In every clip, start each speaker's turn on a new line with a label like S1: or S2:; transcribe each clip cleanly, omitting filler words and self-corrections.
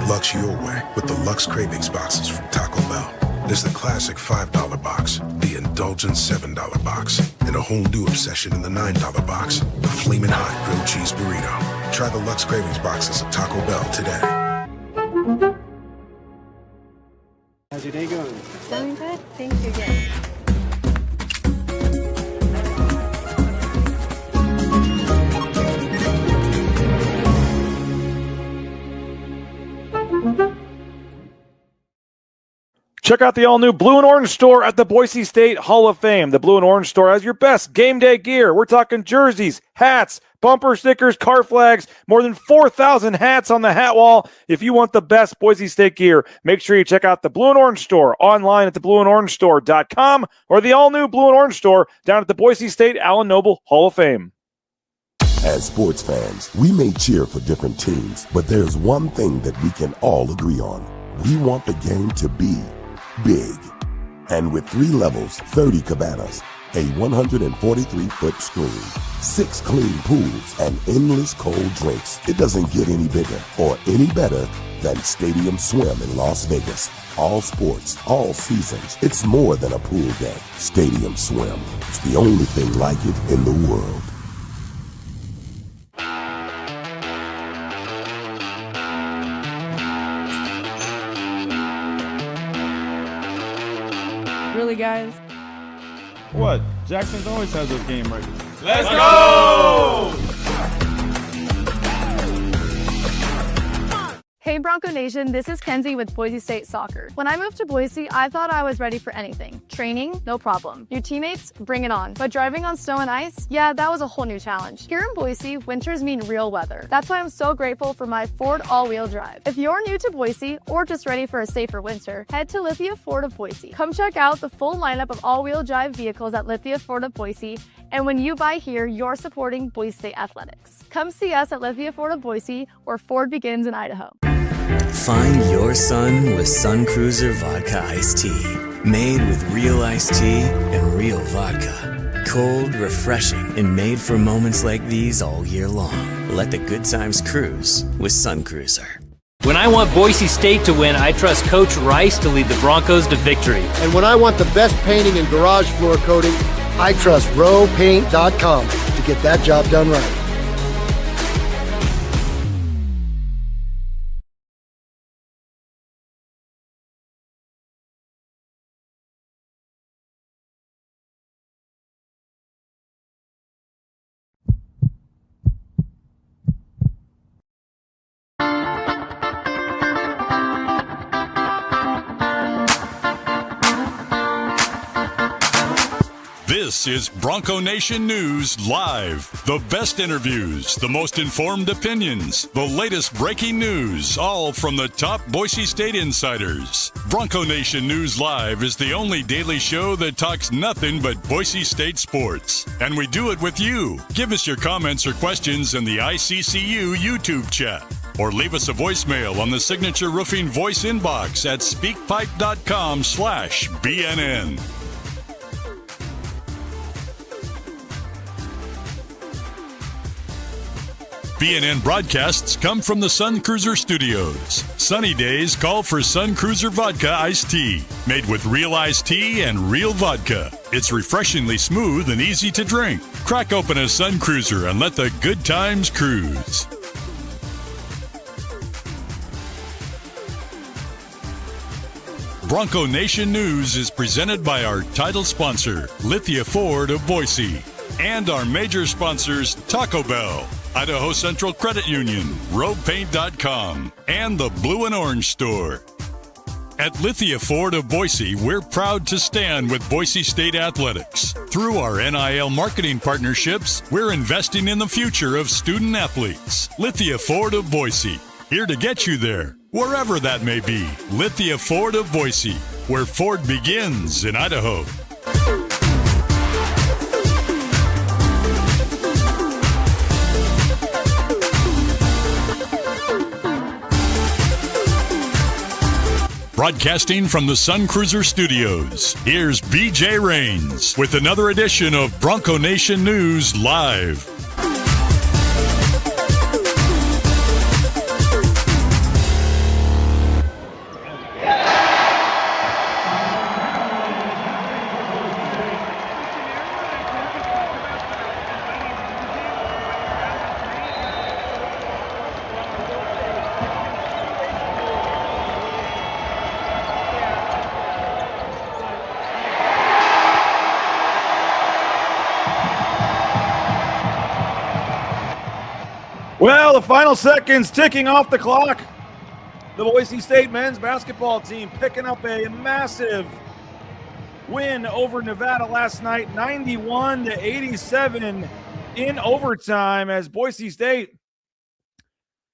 S1: Lux your way with the Lux Cravings boxes from Taco Bell. There's the classic $5 box, the indulgent $7 box, and a whole new obsession in the $9 box, the Flamin' Hot Grilled Cheese Burrito. Try the Lux Cravings boxes at Taco Bell today.
S2: How's your day going?
S3: Going good. Thank you again.
S4: Check out the all-new Blue and Orange store at the Boise State Hall of Fame. The Blue and Orange store has your best game day gear. We're talking jerseys, hats, bumper stickers, car flags, more than 4,000 hats on the hat wall. If you want the best Boise State gear, make sure you check out the Blue and Orange store online at theblueandorangestore.com or the all-new Blue and Orange store down at the Boise State Allen Noble Hall of Fame.
S5: As sports fans, we may cheer for different teams, but there's one thing that we can all agree on. We want the game to be big. And with 3 levels, 30 cabanas, a 143-foot screen, 6 clean pools, and endless cold drinks, it doesn't get any bigger or any better than Stadium Swim in Las Vegas. All sports, all seasons. It's more than a pool deck. Stadium Swim. It's the only thing like it in the world.
S3: Really, guys?
S6: What? Jackson's always has those game ready.
S7: Let's go!
S3: Hey Bronco Nation, this is Kenzie with Boise State Soccer. When I moved to Boise, I thought I was ready for anything. Training, no problem. New teammates, bring it on. But driving on snow and ice, yeah, that was a whole new challenge. Here in Boise, winters mean real weather. That's why I'm so grateful for my Ford all-wheel drive. If you're new to Boise or just ready for a safer winter, head to Lithia Ford of Boise. Come check out the full lineup of all-wheel drive vehicles at Lithia Ford of Boise. And when you buy here, you're supporting Boise State athletics. Come see us at Lithia Ford of Boise, where Ford begins in Idaho.
S8: Find your sun with Sun Cruiser Vodka Iced Tea. Made with real iced tea and real vodka. Cold, refreshing, and made for moments like these all year long. Let the good times cruise with Sun Cruiser.
S9: When I want Boise State to win, I trust Coach Rice to lead the Broncos to victory.
S10: And when I want the best painting and garage floor coating, I trust rowpaint.com to get that job done right.
S11: This is Bronco Nation News Live. The best interviews, the most informed opinions, the latest breaking news, all from the top Boise State insiders. Bronco Nation News Live is the only daily show that talks nothing but Boise State sports. And we do it with you. Give us your comments or questions in the ICCU YouTube chat. Or leave us a voicemail on the Signature Roofing voice inbox at speakpipe.com/BNN. BNN broadcasts come from the Sun Cruiser Studios. Sunny days call for Sun Cruiser Vodka Iced Tea, made with real iced tea and real vodka. It's refreshingly smooth and easy to drink. Crack open a Sun Cruiser and let the good times cruise. Bronco Nation News is presented by our title sponsor, Lithia Ford of Boise, and our major sponsors, Taco Bell, Idaho Central Credit Union, RoadPaint.com, and the Blue and Orange Store. At Lithia Ford of Boise, we're proud to stand with Boise State athletics. Through our NIL marketing partnerships, we're investing in the future of student athletes. Lithia Ford of Boise, here to get you there, wherever that may be. Lithia Ford of Boise, where Ford begins in Idaho. Broadcasting from the Sun Cruiser Studios, here's BJ Rains with another edition of Bronco Nation News Live.
S4: Well, the final seconds ticking off the clock. The Boise State men's basketball team picking up a massive win over Nevada last night, 91-87 in overtime, as Boise State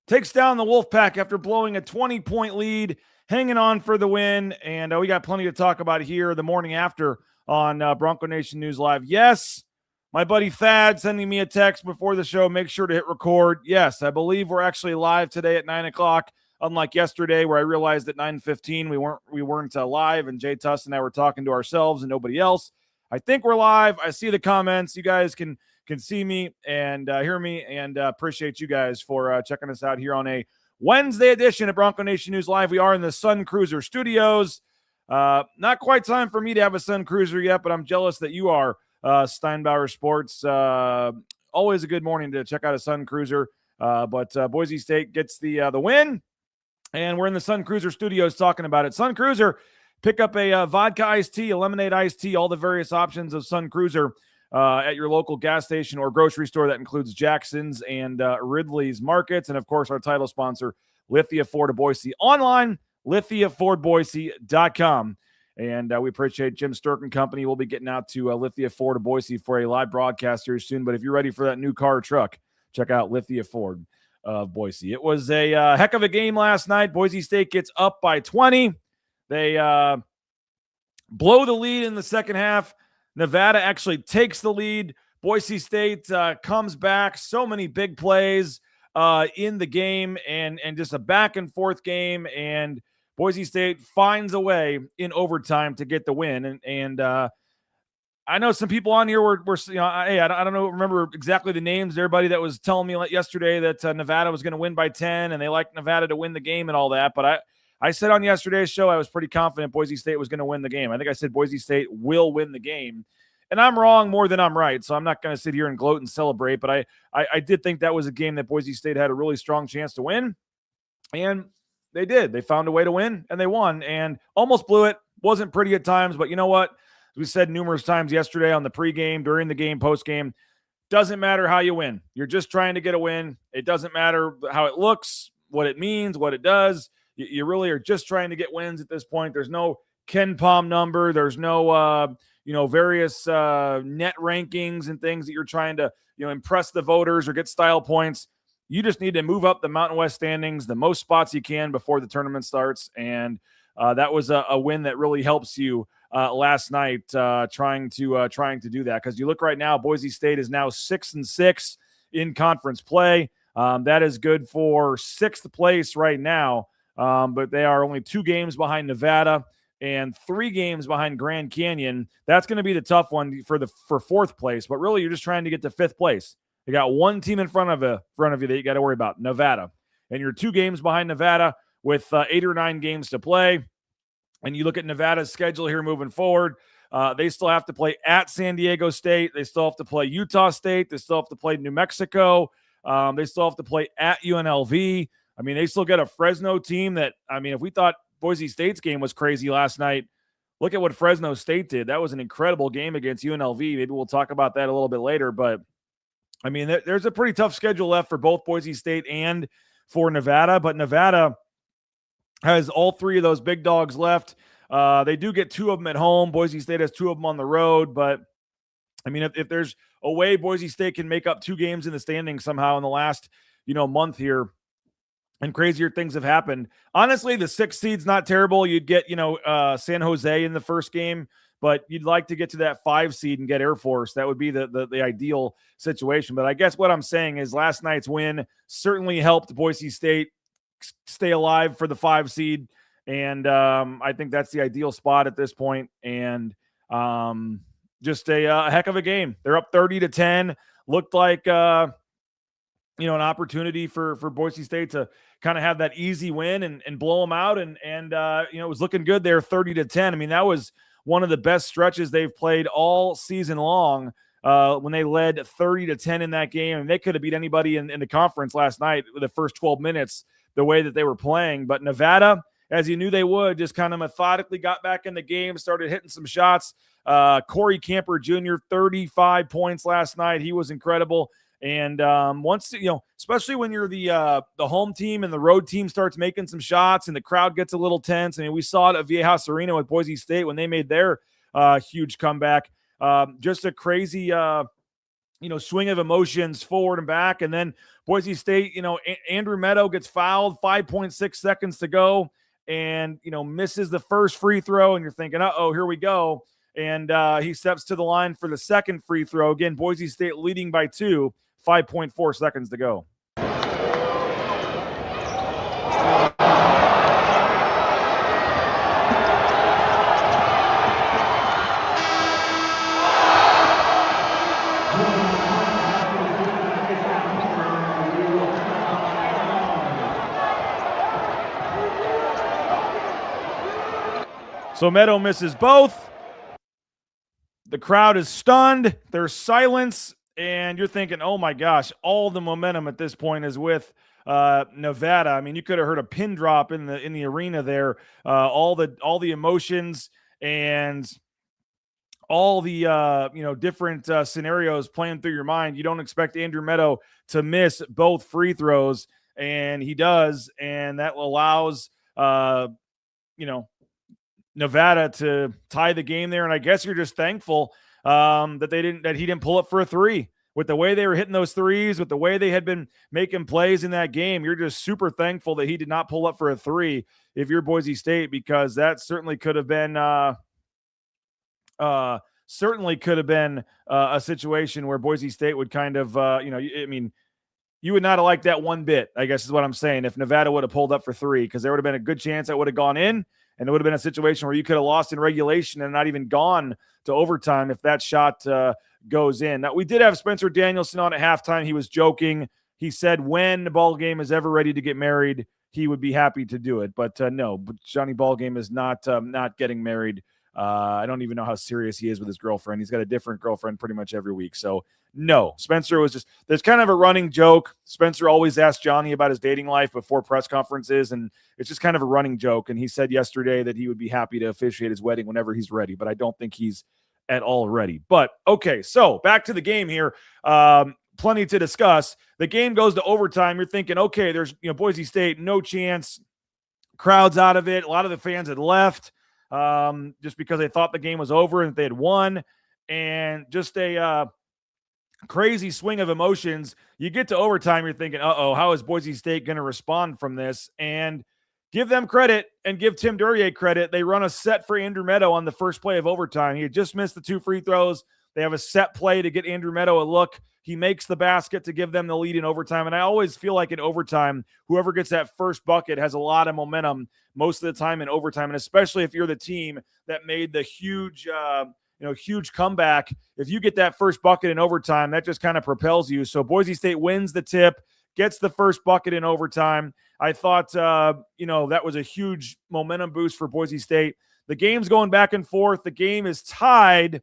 S4: takes down the Wolfpack after blowing a 20-point lead, hanging on for the win. And we got plenty to talk about here the morning after on Bronco Nation News Live. Yes, my buddy Thad sending me a text before the show. Make sure to hit record. Yes, I believe we're actually live today at 9 o'clock, unlike yesterday where I realized at 9:15 we weren't live, and Jay Tuss and I were talking to ourselves and nobody else. I think we're live. I see the comments. You guys can see me and hear me, and appreciate you guys for checking us out here on a Wednesday edition of Bronco Nation News Live. We are in the Sun Cruiser studios. Not quite time for me to have a Sun Cruiser yet, but I'm jealous that you are. Steinbauer Sports, always a good morning to check out a Sun Cruiser, but Boise State gets the win, and we're in the Sun Cruiser studios talking about it. Sun Cruiser, pick up a vodka iced tea, a lemonade iced tea, all the various options of Sun Cruiser at your local gas station or grocery store. That includes Jackson's and Ridley's Markets, and of course our title sponsor, Lithia Ford of Boise. Online, lithiafordboise.com. And we appreciate Jim Sturk and company. We'll be getting out to Lithia Ford of Boise for a live broadcast here soon. But if you're ready for that new car or truck, check out Lithia Ford of Boise. It was a heck of a game last night. Boise State gets up by 20. They blow the lead in the second half. Nevada actually takes the lead. Boise State comes back. So many big plays in the game, and just a back-and-forth game. And Boise State finds a way in overtime to get the win. And I know some people on here were hey, I don't know, remember exactly the names of everybody that was telling me yesterday that Nevada was going to win by 10 and they like Nevada to win the game and all that. But I said on yesterday's show I was pretty confident Boise State was going to win the game. I think I said Boise State will win the game. And I'm wrong more than I'm right, so I'm not going to sit here and gloat and celebrate. But I did think that was a game that Boise State had a really strong chance to win. And they did. They found a way to win, and they won, and almost blew it. Wasn't pretty at times, but you know what? As we said numerous times yesterday on the pregame, during the game, postgame, doesn't matter how you win. You're just trying to get a win. It doesn't matter how it looks, what it means, what it does. You really are just trying to get wins at this point. There's no Ken Palm number. There's no various net rankings and things that you're trying to impress the voters or get style points. You just need to move up the Mountain West standings the most spots you can before the tournament starts, and that was a win that really helps you last night trying to do that. Because you look right now, Boise State is now 6-6 in conference play. That is good for sixth place right now, but they are only 2 games behind Nevada and 3 games behind Grand Canyon. That's going to be the tough one for fourth place, but really you're just trying to get to fifth place. You got one team in front of you that you got to worry about, Nevada. And you're 2 games behind Nevada with 8 or 9 games to play. And you look at Nevada's schedule here moving forward. They still have to play at San Diego State. They still have to play Utah State. They still have to play New Mexico. They still have to play at UNLV. I mean, they still get a Fresno team that, if we thought Boise State's game was crazy last night, look at what Fresno State did. That was an incredible game against UNLV. Maybe we'll talk about that a little bit later, but there's a pretty tough schedule left for both Boise State and for Nevada, but Nevada has all 3 of those big dogs left. They do get 2 of them at home. Boise State has 2 of them on the road, but if there's a way Boise State can make up 2 games in the standings somehow in the last, month here, and crazier things have happened. Honestly, the 6th seed's not terrible. You'd get, San Jose in the first game, but you'd like to get to that 5 seed and get Air Force. That would be the ideal situation. But I guess what I'm saying is last night's win certainly helped Boise State stay alive for the 5 seed. And I think that's the ideal spot at this point. And just a heck of a game. They're up 30-10. Looked like, an opportunity for Boise State to kind of have that easy win and blow them out. And it was looking good there, 30-10. That was one of the best stretches they've played all season long when they led 30-10 in that game. And they could have beat anybody in the conference last night with the first 12 minutes, the way that they were playing. But Nevada, as you knew they would, just kind of methodically got back in the game, started hitting some shots. Corey Camper Jr., 35 points last night. He was incredible. And once, especially when you're the home team and the road team starts making some shots and the crowd gets a little tense. I mean, we saw it at Viejas Arena with Boise State when they made their huge comeback. Just a crazy, swing of emotions forward and back. And then Boise State, Andrew Meadow gets fouled, 5.6 seconds to go, and, misses the first free throw. And you're thinking, uh-oh, here we go. And he steps to the line for the second free throw. Again, Boise State leading by 2, 5.4 seconds to go. So Meadow misses both. The crowd is stunned. There's silence, and you're thinking, oh my gosh, all the momentum at this point is with Nevada. I mean, you could have heard a pin drop in the arena there. All the emotions and all the different scenarios playing through your mind. You don't expect Andrew Meadow to miss both free throws, and he does, and that allows Nevada to tie the game there. And I guess you're just thankful that he didn't pull up for a three. With the way they were hitting those threes, with the way they had been making plays in that game, you're just super thankful that he did not pull up for a three if you're Boise State, because that certainly could have been a situation where Boise State would kind of you would not have liked that one bit, I guess is what I'm saying, if Nevada would have pulled up for three, because there would have been a good chance that would have gone in. And it would have been a situation where you could have lost in regulation and not even gone to overtime if that shot goes in. Now, we did have Spencer Danielson on at halftime. He was joking. He said when the ball game is ever ready to get married, he would be happy to do it. But no, Johnny Ballgame is not getting married. I don't even know how serious he is with his girlfriend. He's got a different girlfriend pretty much every week. So no, Spencer was just, there's kind of a running joke. Spencer always asks Johnny about his dating life before press conferences, and it's just kind of a running joke. And he said yesterday that he would be happy to officiate his wedding whenever he's ready, but I don't think he's at all ready. But okay, so back to the game here. Plenty to discuss. The game goes to overtime. You're thinking, okay, there's Boise State, no chance. Crowd's out of it. A lot of the fans had left just because they thought the game was over and they had won. And just a crazy swing of emotions. You get to overtime, you're thinking, uh-oh, how is Boise State going to respond from this? And give them credit and give Tim Duryea credit. They run a set for Andrew Meadow on the first play of overtime. He had just missed the 2 free throws. They have a set play to get Andrew Meadow a look. He makes the basket to give them the lead in overtime. And I always feel like in overtime, whoever gets that first bucket has a lot of momentum most of the time in overtime. And especially if you're the team that made the huge comeback. If you get that first bucket in overtime, that just kind of propels you. So Boise State wins the tip, gets the first bucket in overtime. I thought, that was a huge momentum boost for Boise State. The game's going back and forth. The game is tied.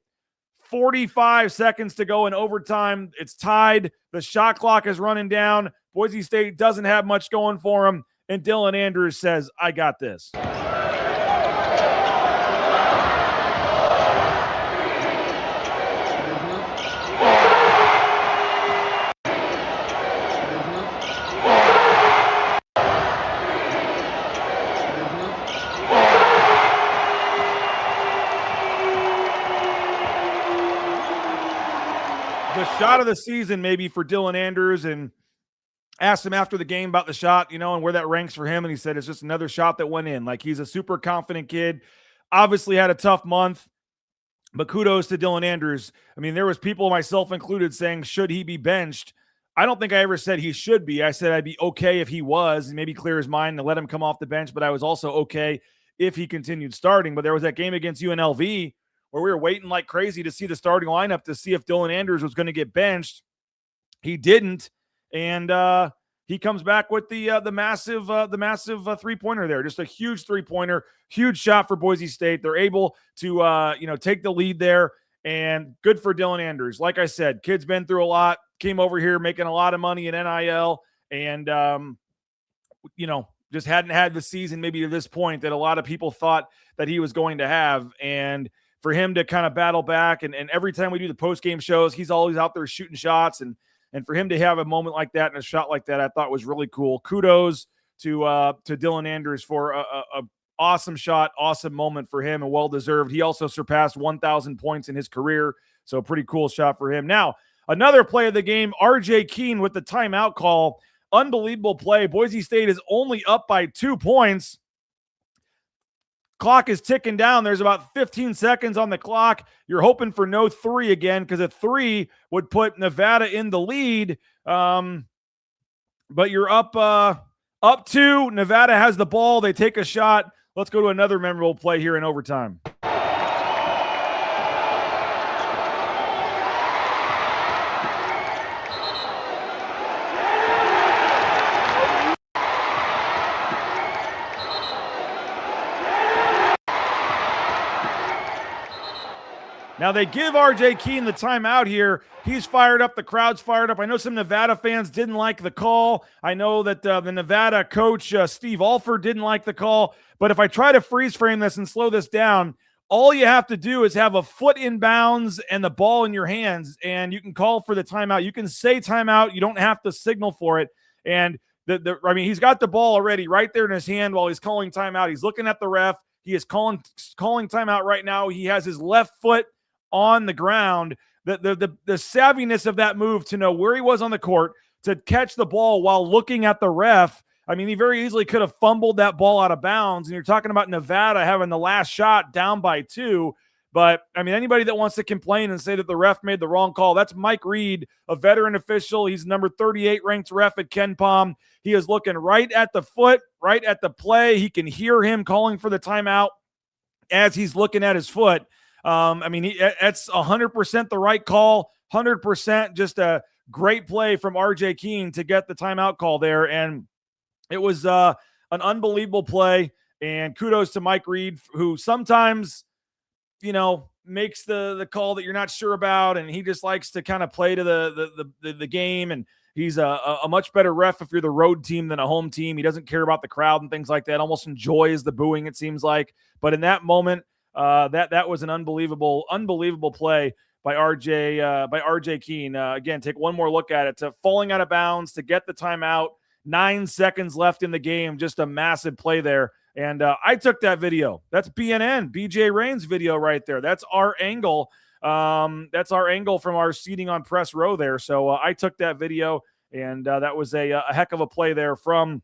S4: 45 seconds to go in overtime. It's tied. The shot clock is running down. Boise State doesn't have much going for them. And Dylan Andrews says, I got this. The shot of the season maybe for Dylan Andrews, and asked him after the game about the shot, and where that ranks for him. And he said, it's just another shot that went in. Like, he's a super confident kid, obviously had a tough month, but kudos to Dylan Andrews. I mean, there was people, myself included, saying, should he be benched? I don't think I ever said he should be. I said I'd be okay if he was, and maybe clear his mind and let him come off the bench. But I was also okay if he continued starting. But there was that game against UNLV where we were waiting like crazy to see the starting lineup to see if Dylan Andrews was going to get benched. He didn't. And he comes back with the massive 3-pointer there. Just a huge 3-pointer, huge shot for Boise State. They're able to take the lead there, and good for Dylan Andrews. Like I said, kid's been through a lot, came over here making a lot of money in NIL, and just hadn't had the season maybe to this point that a lot of people thought that he was going to have. And for him to kind of battle back, and every time we do the post-game shows, he's always out there shooting shots, and And for him to have a moment like that and a shot like that, I thought was really cool. Kudos to Dylan Anders for a awesome shot, awesome moment for him, and well-deserved. He also surpassed 1,000 points in his career, so pretty cool shot for him. Now, another play of the game, R.J. Keene with the timeout call. Unbelievable play. Boise State is only up by 2 points. Clock is ticking down. There's about 15 seconds on the clock. You're hoping for no 3 again, because a 3 would put Nevada in the lead. But you're up 2. Nevada has the ball. They take a shot. Let's go to another memorable play here in overtime. Now they give R.J. Keene the timeout here. He's fired up. The crowd's fired up. I know some Nevada fans didn't like the call. I know that the Nevada coach, Steve Alford, didn't like the call. But if I try to freeze frame this and slow this down, all you have to do is have a foot in bounds and the ball in your hands, and you can call for the timeout. You can say timeout. You don't have to signal for it. And he's got the ball already right there in his hand while he's calling timeout. He's looking at the ref. He is calling timeout right now. He has his left foot on the ground. The savviness of that move to know where he was on the court, to catch the ball while looking at the ref. I mean, he very easily could have fumbled that ball out of bounds. And you're talking about Nevada having the last shot down by 2. But, I mean, anybody that wants to complain and say that the ref made the wrong call, that's Mike Reed, a veteran official. He's number 38 ranked ref at KenPom. He is looking right at the foot, right at the play. He can hear him calling for the timeout as he's looking at his foot. That's 100% the right call, 100% just a great play from R.J. Keene to get the timeout call there. And it was an unbelievable play. And kudos to Mike Reed, who sometimes, makes the call that you're not sure about. And he just likes to kind of play to the game. And he's a much better ref if you're the road team than a home team. He doesn't care about the crowd and things like that. Almost enjoys the booing, it seems like. But in that moment, that was an unbelievable play by RJ Keene. Again, take one more look at it. To falling out of bounds, to get the timeout, 9 seconds left in the game, just a massive play there. And I took that video. That's BNN, BJ Rain's video right there. That's our angle. That's our angle from our seating on press row there. So I took that video, and that was a heck of a play there from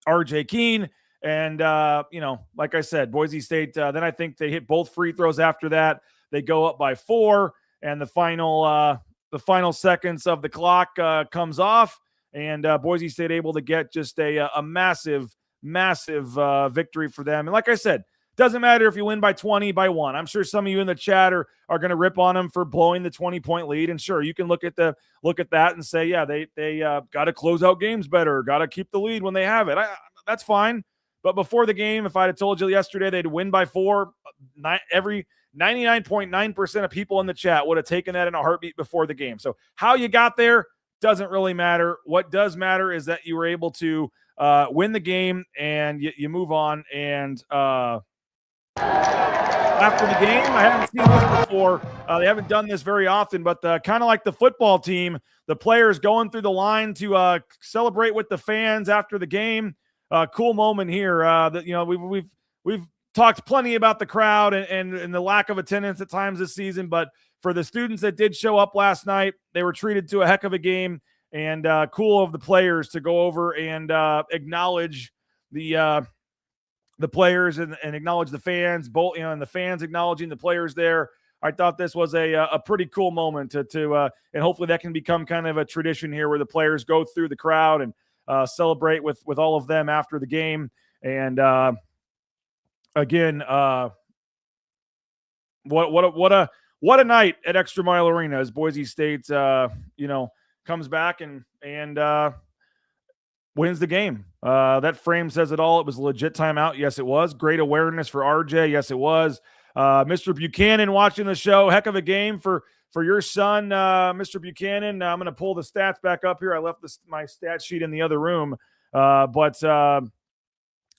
S4: RJ Keene. And, like I said, Boise State, then I think they hit both free throws after that. They go up by 4, and the final seconds of the clock comes off, and Boise State able to get just a massive victory for them. And like I said, doesn't matter if you win by 20, by 1. I'm sure some of you in the chat are going to rip on them for blowing the 20-point lead. And sure, you can look at that and say, yeah, they got to close out games better, got to keep the lead when they have it. That's fine. But before the game, if I'd have told you yesterday they'd win by 4, every 99.9% of people in the chat would have taken that in a heartbeat before the game. So how you got there doesn't really matter. What does matter is that you were able to win the game, and you move on. And after the game, I haven't seen this before. They haven't done this very often, but kind of like the football team, the players going through the line to celebrate with the fans after the game. Cool moment here. That we've talked plenty about the crowd and the lack of attendance at times this season, but for the students that did show up last night, they were treated to a heck of a game. And cool of the players to go over and acknowledge the players and acknowledge the fans, both and the fans acknowledging the players there. I thought this was a pretty cool moment to and hopefully that can become kind of a tradition here where the players go through the crowd and celebrate with all of them after the game. And again, what a night at Extra Mile Arena as Boise State comes back and wins the game. That frame says it all. It was a legit timeout. Yes, it was. Great awareness for RJ. Yes, it was. Mr. Buchanan watching the show. Heck of a game for your son, Mr. Buchanan. I'm going to pull the stats back up here. I left my stat sheet in the other room. But I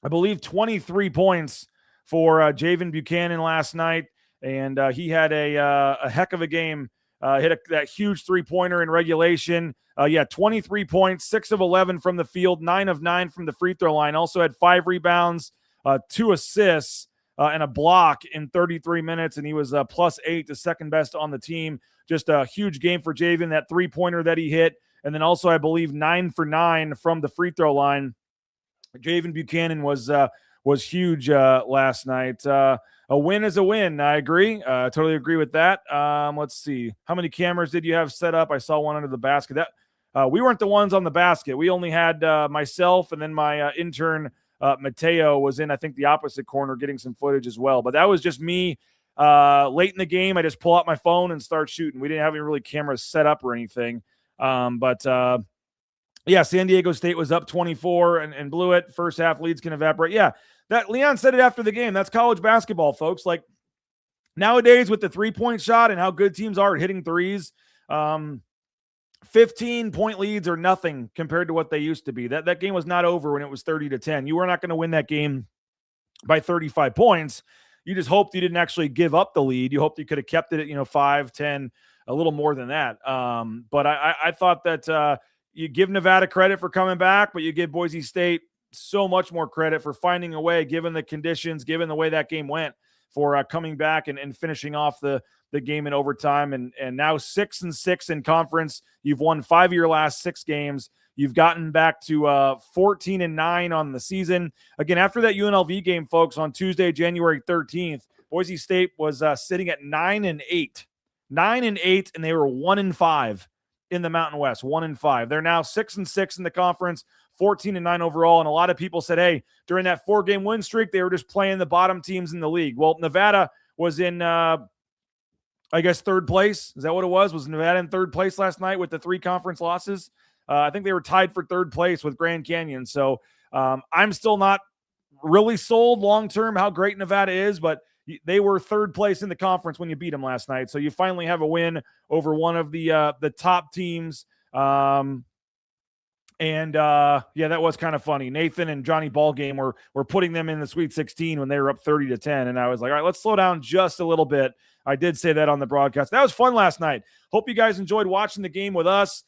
S4: believe 23 points for Javen Buchanan last night. And he had a heck of a game hit that huge three-pointer in regulation. 23 points, 6 of 11 from the field, 9 of 9 from the free throw line. Also had 5 rebounds, 2 assists, and a block in 33 minutes, and he was +8, the second best on the team. Just a huge game for Javen, that three-pointer that he hit, and then also, I believe, 9 for 9 from the free throw line. Javen Buchanan was huge last night. A win is a win. I agree. Totally agree with that. Let's see. How many cameras did you have set up? I saw one under the basket. We weren't the ones on the basket. We only had myself, and then my intern, Mateo, was in, I think, the opposite corner getting some footage as well. But that was just me late in the game. I just pull out my phone and start shooting. We didn't have any really cameras set up or anything. San Diego State was up 24 and blew it. First half leads can evaporate. Yeah, that Leon said it after the game. That's college basketball, folks. Like nowadays with the three-point shot and how good teams are at hitting threes, 15-point leads are nothing compared to what they used to be. That game was not over when it was 30-10. You were not going to win that game by 35 points. You just hoped you didn't actually give up the lead. You hoped you could have kept it at 5, 10, a little more than that. But I thought that you give Nevada credit for coming back, but you give Boise State so much more credit for finding a way, given the conditions, given the way that game went, for coming back and finishing off the game in overtime. And now 6-6 in conference. You've won 5 of your last 6 games. You've gotten back to 14-9 on the season. Again, after that UNLV game, folks, on Tuesday, January 13th, Boise State was sitting at 9-8. 9-8, and they were 1-5 in the Mountain West, 1-5. They're now 6-6 in the conference, 14-9 overall. And a lot of people said, hey, during that 4-game win streak, they were just playing the bottom teams in the league. Well, Nevada was in, third place. Is that what it was? Was Nevada in third place last night with the 3 conference losses? I think they were tied for third place with Grand Canyon. So I'm still not really sold long-term how great Nevada is, but they were third place in the conference when you beat them last night. So you finally have a win over one of the top teams. That was kind of funny. Nathan and Johnny Ballgame were putting them in the Sweet 16 when they were up 30-10. And I was like, all right, let's slow down just a little bit. I did say that on the broadcast. That was fun last night. Hope you guys enjoyed watching the game with us.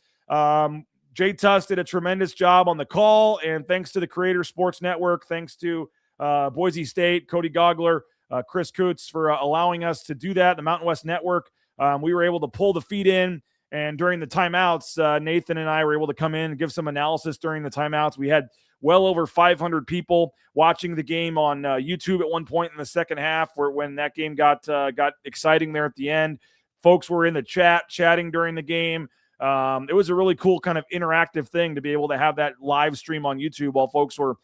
S4: Jay Tuss did a tremendous job on the call, and thanks to the Creator Sports Network, thanks to Boise State, Cody Gogler, Chris Coots for allowing us to do that, the Mountain West Network. We were able to pull the feed in, and during the timeouts, Nathan and I were able to come in and give some analysis during the timeouts. We had well over 500 people watching the game on YouTube at one point in the second half, when that game got exciting there at the end. Folks were in the chatting during the game. It was a really cool kind of interactive thing to be able to have that live stream on YouTube while folks were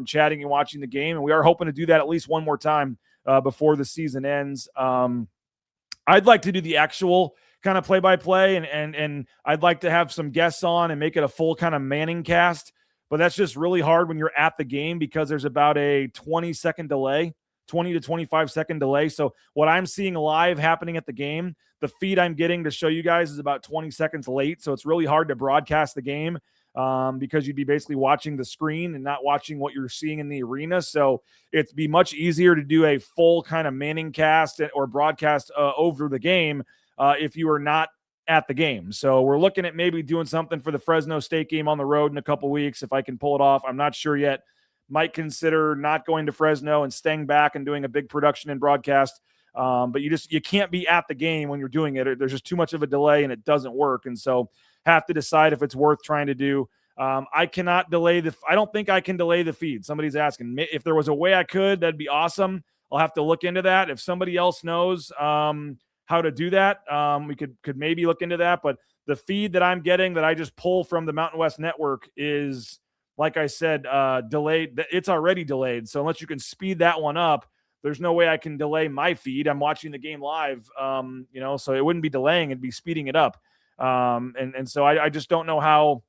S4: chatting and watching the game. And we are hoping to do that at least one more time before the season ends. I'd like to do the actual kind of play-by-play, and I'd like to have some guests on and make it a full kind of Manning cast. But that's just really hard when you're at the game because there's about a 20-second delay, 20 to 25-second delay. So what I'm seeing live happening at the game, the feed I'm getting to show you guys is about 20 seconds late. So it's really hard to broadcast the game because you'd be basically watching the screen and not watching what you're seeing in the arena. So it'd be much easier to do a full kind of Manning cast or broadcast over the game if you are not at the game. So we're looking at maybe doing something for the Fresno State game on the road in a couple weeks if I can pull it off. I'm not sure yet. Might consider not going to Fresno and staying back and doing a big production and broadcast. But you can't be at the game when you're doing it. There's just too much of a delay and it doesn't work. And so have to decide if it's worth trying to do. I cannot delay I don't think I can delay the feed. Somebody's asking. If there was a way I could, that'd be awesome. I'll have to look into that. If somebody else knows how to do that, we could maybe look into that. But the feed that I'm getting that I just pull from the Mountain West Network is, like I said, delayed. It's already delayed. So unless you can speed that one up, there's no way I can delay my feed. I'm watching the game live, so it wouldn't be delaying. It'd be speeding it up. And so I just don't know how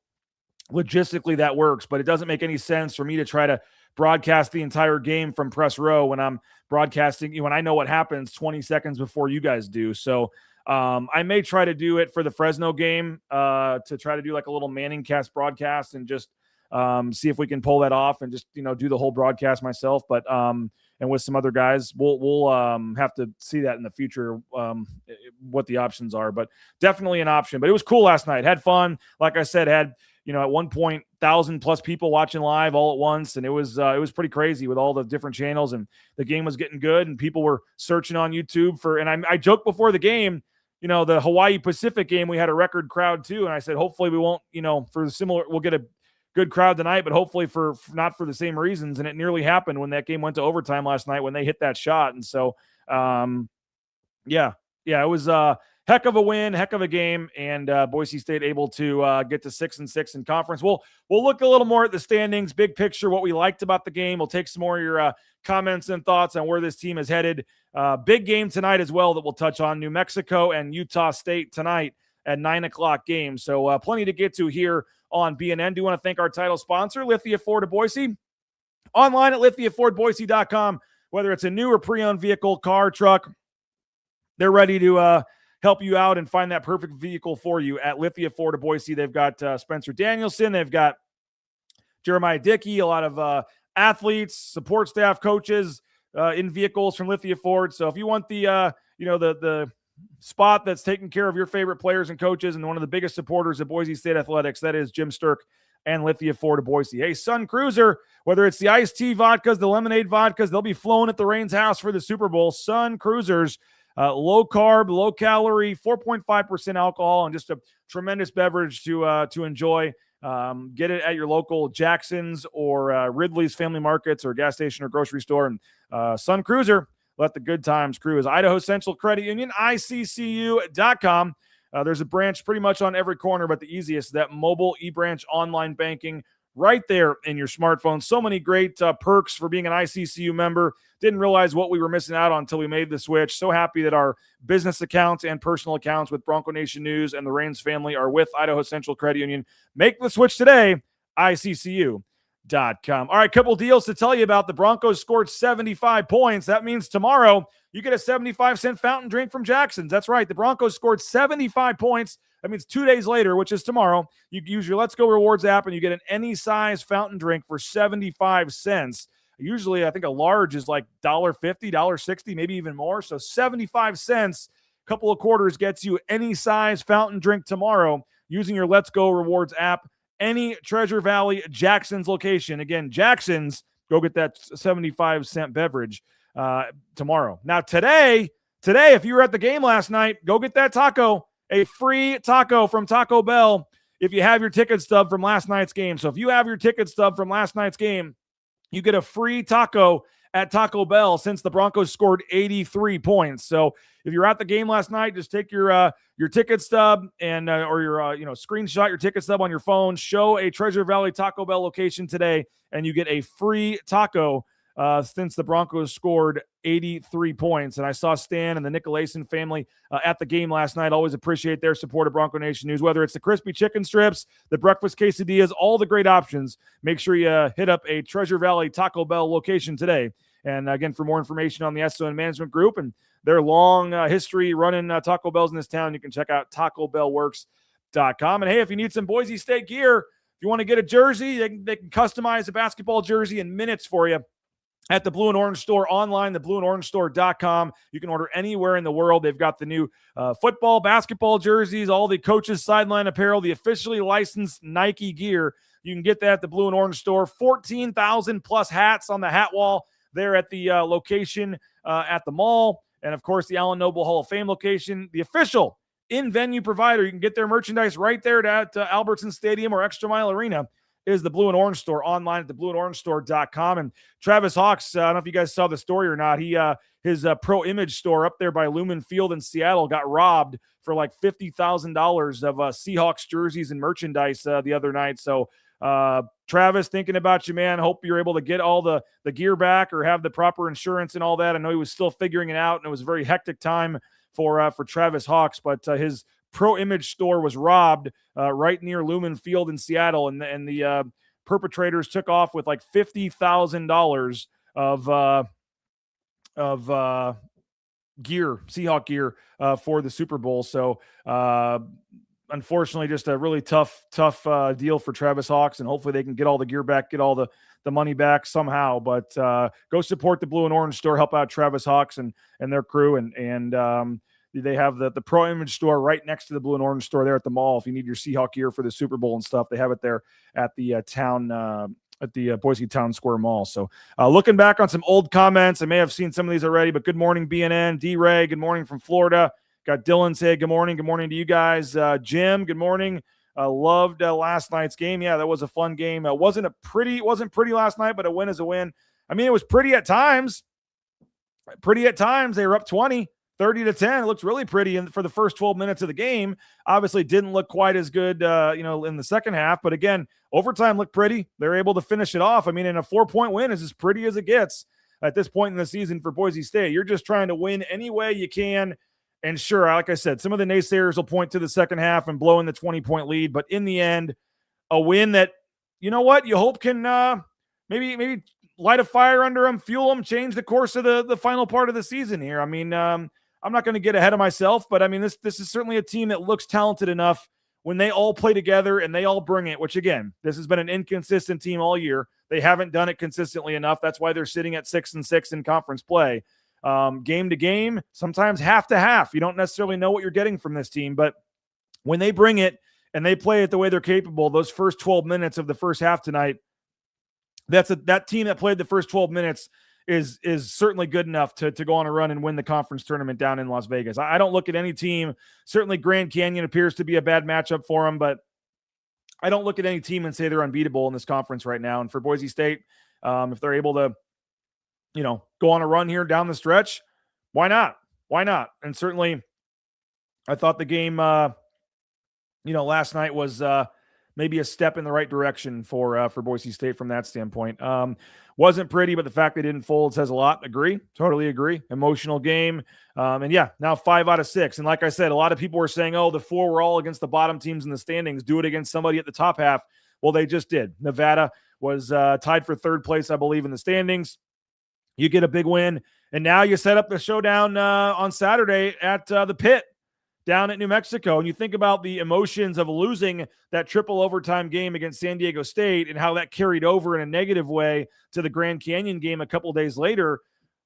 S4: logistically that works, but it doesn't make any sense for me to try to broadcast the entire game from press row when I'm broadcasting, when I know what happens 20 seconds before you guys do. So I may try to do it for the Fresno game to try to do like a little Manning cast broadcast and just see if we can pull that off and just, do the whole broadcast myself. But and with some other guys. We'll have to see that in the future, what the options are, but definitely an option. But it was cool last night. Had fun. Like I said, had, at one point, 1,000+ people watching live all at once. And it was pretty crazy with all the different channels, and the game was getting good, and people were searching on YouTube and I joked before the game, the Hawaii Pacific game, we had a record crowd too. And I said, hopefully we won't, we'll get a good crowd tonight, but hopefully for not for the same reasons. And it nearly happened when that game went to overtime last night when they hit that shot. And so, it was a heck of a win, heck of a game, and Boise State able to get to 6-6 in conference. We'll look a little more at the standings, big picture, what we liked about the game. We'll take some more of your comments and thoughts on where this team is headed. Big game tonight as well that we'll touch on. New Mexico and Utah State tonight at 9:00 game. So plenty to get to here on BNN. Do want to thank our title sponsor, Lithia Ford of Boise. Online at lithiafordboise.com. Whether it's a new or pre-owned vehicle, car, truck, they're ready to help you out and find that perfect vehicle for you at Lithia Ford of Boise. They've got Spencer Danielson. They've got Jeremiah Dickey, a lot of athletes, support staff, coaches in vehicles from Lithia Ford. So if you want the spot that's taking care of your favorite players and coaches, and one of the biggest supporters of Boise State athletics, that is Jim Sturk and Lithia Ford of Boise. Hey, Sun Cruiser, whether it's the iced tea vodkas, the lemonade vodkas, they'll be flowing at the Reigns house for the Super Bowl. Sun Cruisers, low carb, low calorie, 4.5% alcohol, and just a tremendous beverage to enjoy. Get it at your local Jackson's or Ridley's Family Markets or gas station or grocery store. And Sun Cruiser, let the good times cruise. Idaho Central Credit Union, ICCU.com. There's a branch pretty much on every corner, but the easiest, that mobile e-branch online banking right there in your smartphone. So many great perks for being an ICCU member. Didn't realize what we were missing out on until we made the switch. So happy that our business accounts and personal accounts with Bronco Nation News and the Reigns family are with Idaho Central Credit Union. Make the switch today, ICCU.com. All right, couple deals to tell you about. The Broncos scored 75 points. That means tomorrow you get a 75-cent fountain drink from Jackson's. That's right. The Broncos scored 75 points. That means 2 days later, which is tomorrow, you use your Let's Go Rewards app and you get an any size fountain drink for 75 cents. Usually, I think a large is like $1.50, $1.60, maybe even more. So 75 cents, a couple of quarters gets you any size fountain drink tomorrow using your Let's Go Rewards app. Any Treasure Valley Jackson's location. Again, Jackson's, go get that 75-cent beverage tomorrow. Now, today, if you were at the game last night, go get that taco, a free taco from Taco Bell if you have your ticket stub from last night's game. So if you have your ticket stub from last night's game, you get a free taco at Taco Bell since the Broncos scored 83 points. So if you're at the game last night, just take your ticket stub and or your screenshot your ticket stub on your phone, show a Treasure Valley Taco Bell location today, and you get a free taco since the Broncos scored 83 points. And I saw Stan and the Nicolason family at the game last night. Always appreciate their support of Bronco Nation News, whether it's the crispy chicken strips, the breakfast quesadillas, all the great options. Make sure you hit up a Treasure Valley Taco Bell location today. And again, for more information on the SON Management Group and their long history running Taco Bells in this town, you can check out TacoBellWorks.com. And hey, if you need some Boise State gear, if you want to get a jersey, they can customize a basketball jersey in minutes for you at the Blue and Orange Store online, theblueandorangestore.com. You can order anywhere in the world. They've got the new football, basketball jerseys, all the coaches' sideline apparel, the officially licensed Nike gear. You can get that at the Blue and Orange Store. 14,000 plus hats on the hat wall there at the location at the mall. And, of course, the Allen Noble Hall of Fame location, the official in-venue provider. You can get their merchandise right there at Albertson Stadium or Extra Mile Arena. Is the Blue and Orange Store online at theblueandorangestore.com. And Travis Hawks, I don't know if you guys saw the story or not. His Pro Image store up there by Lumen Field in Seattle got robbed for like $50,000 of Seahawks jerseys and merchandise the other night. So Travis, thinking about you, man. Hope you're able to get all the gear back or have the proper insurance and all that. I know he was still figuring it out, and it was a very hectic time for Travis Hawks, but his Pro Image store was robbed right near Lumen Field in Seattle, and the perpetrators took off with like $50,000 of gear, Seahawk gear for the Super Bowl. So unfortunately, just a really tough deal for Travis Hawks, and hopefully they can get all the gear back, get all the money back somehow. But go support the Blue and Orange store, help out Travis Hawks and their crew, and they have the Pro Image store right next to the Blue and Orange store there at the mall. If you need your Seahawk gear for the Super Bowl and stuff, they have it there at the at the Boise Town Square Mall. So looking back on some old comments, I may have seen some of these already, but good morning, BNN. D-Ray, good morning from Florida. Got Dylan say good morning. Good morning to you guys. Jim, good morning. Loved last night's game. Yeah, that was a fun game. It wasn't pretty last night, but a win is a win. I mean, it was pretty at times. They were up 20, 30-10. It looked really pretty for the first 12 minutes of the game. Obviously didn't look quite as good, in the second half. But again, overtime looked pretty. They're able to finish it off. I mean, and a 4-point win is as pretty as it gets at this point in the season for Boise State. You're just trying to win any way you can. And sure, like I said, some of the naysayers will point to the second half and blowing the 20-point lead. But in the end, a win that, you know what, you hope can maybe light a fire under them, fuel them, change the course of the final part of the season here. I mean, I'm not going to get ahead of myself, but I mean, this is certainly a team that looks talented enough when they all play together and they all bring it, which again, this has been an inconsistent team all year. They haven't done it consistently enough. That's why they're sitting at 6-6 in conference play. Game to game, sometimes half to half. You don't necessarily know what you're getting from this team, but when they bring it and they play it the way they're capable, those first 12 minutes of the first half tonight, that team that played the first 12 minutes is certainly good enough to go on a run and win the conference tournament down in Las Vegas. I don't look at any team. Certainly Grand Canyon appears to be a bad matchup for them, but I don't look at any team and say they're unbeatable in this conference right now. And for Boise State, if they're able to, go on a run here down the stretch, why not? And certainly I thought the game, last night was maybe a step in the right direction for Boise State from that standpoint. Wasn't pretty, but the fact they didn't fold says a lot. Totally agree. Emotional game. And yeah, now 5 out of 6. And like I said, a lot of people were saying, the 4 were all against the bottom teams in the standings. Do it against somebody at the top half. Well, they just did. Nevada was tied for third place, I believe, in the standings. You get a big win, and now you set up the showdown on Saturday at the Pit down at New Mexico. And you think about the emotions of losing that triple overtime game against San Diego State and how that carried over in a negative way to the Grand Canyon game a couple days later.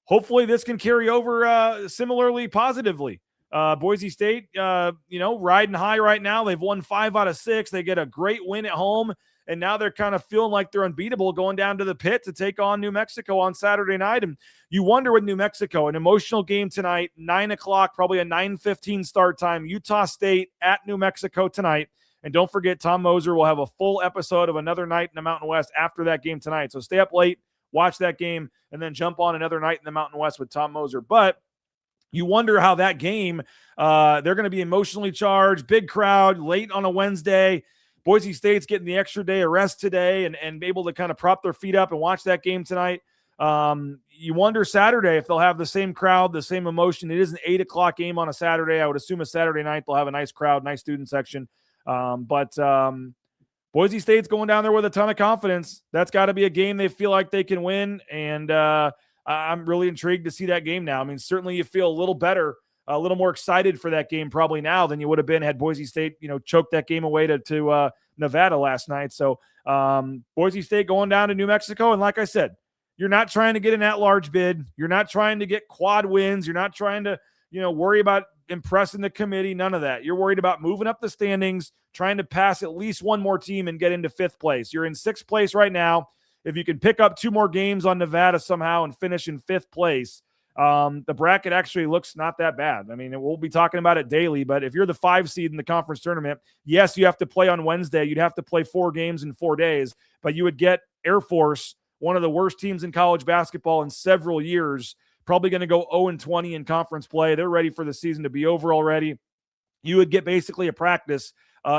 S4: Hopefully this can carry over similarly positively. Boise State, riding high right now. They've won 5 out of 6. They get a great win at home. And now they're kind of feeling like they're unbeatable going down to the Pit to take on New Mexico on Saturday night. And you wonder with New Mexico, an emotional game tonight, 9 o'clock, probably a 9:15 start time. Utah State at New Mexico tonight. And don't forget, Tom Moser will have a full episode of Another Night in the Mountain West after that game tonight. So stay up late, watch that game, and then jump on Another Night in the Mountain West with Tom Moser. But you wonder how that game, they're going to be emotionally charged, big crowd, late on a Wednesday. Boise State's getting the extra day of rest today and able to kind of prop their feet up and watch that game tonight. You wonder Saturday if they'll have the same crowd, the same emotion. It is an 8 o'clock game on a Saturday. I would assume a Saturday night they'll have a nice crowd, nice student section. But Boise State's going down there with a ton of confidence. That's got to be a game they feel like they can win. And I'm really intrigued to see that game now. I mean, certainly you feel a little better, a little more excited for that game probably now than you would have been had Boise State, choked that game away to Nevada last night. So Boise State going down to New Mexico. And like I said, you're not trying to get an at-large bid. You're not trying to get quad wins. You're not trying to, worry about impressing the committee. None of that. You're worried about moving up the standings, trying to pass at least one more team and get into 5th place. You're in 6th place right now. If you can pick up 2 more games on Nevada somehow and finish in 5th place, the bracket actually looks not that bad. I mean, we'll be talking about it daily, but if you're the 5 seed in the conference tournament, yes, you have to play on Wednesday. You'd have to play 4 games in 4 days, but you would get Air Force, one of the worst teams in college basketball in several years, probably going to go 0-20 in conference play. They're ready for the season to be over already. You would get basically a practice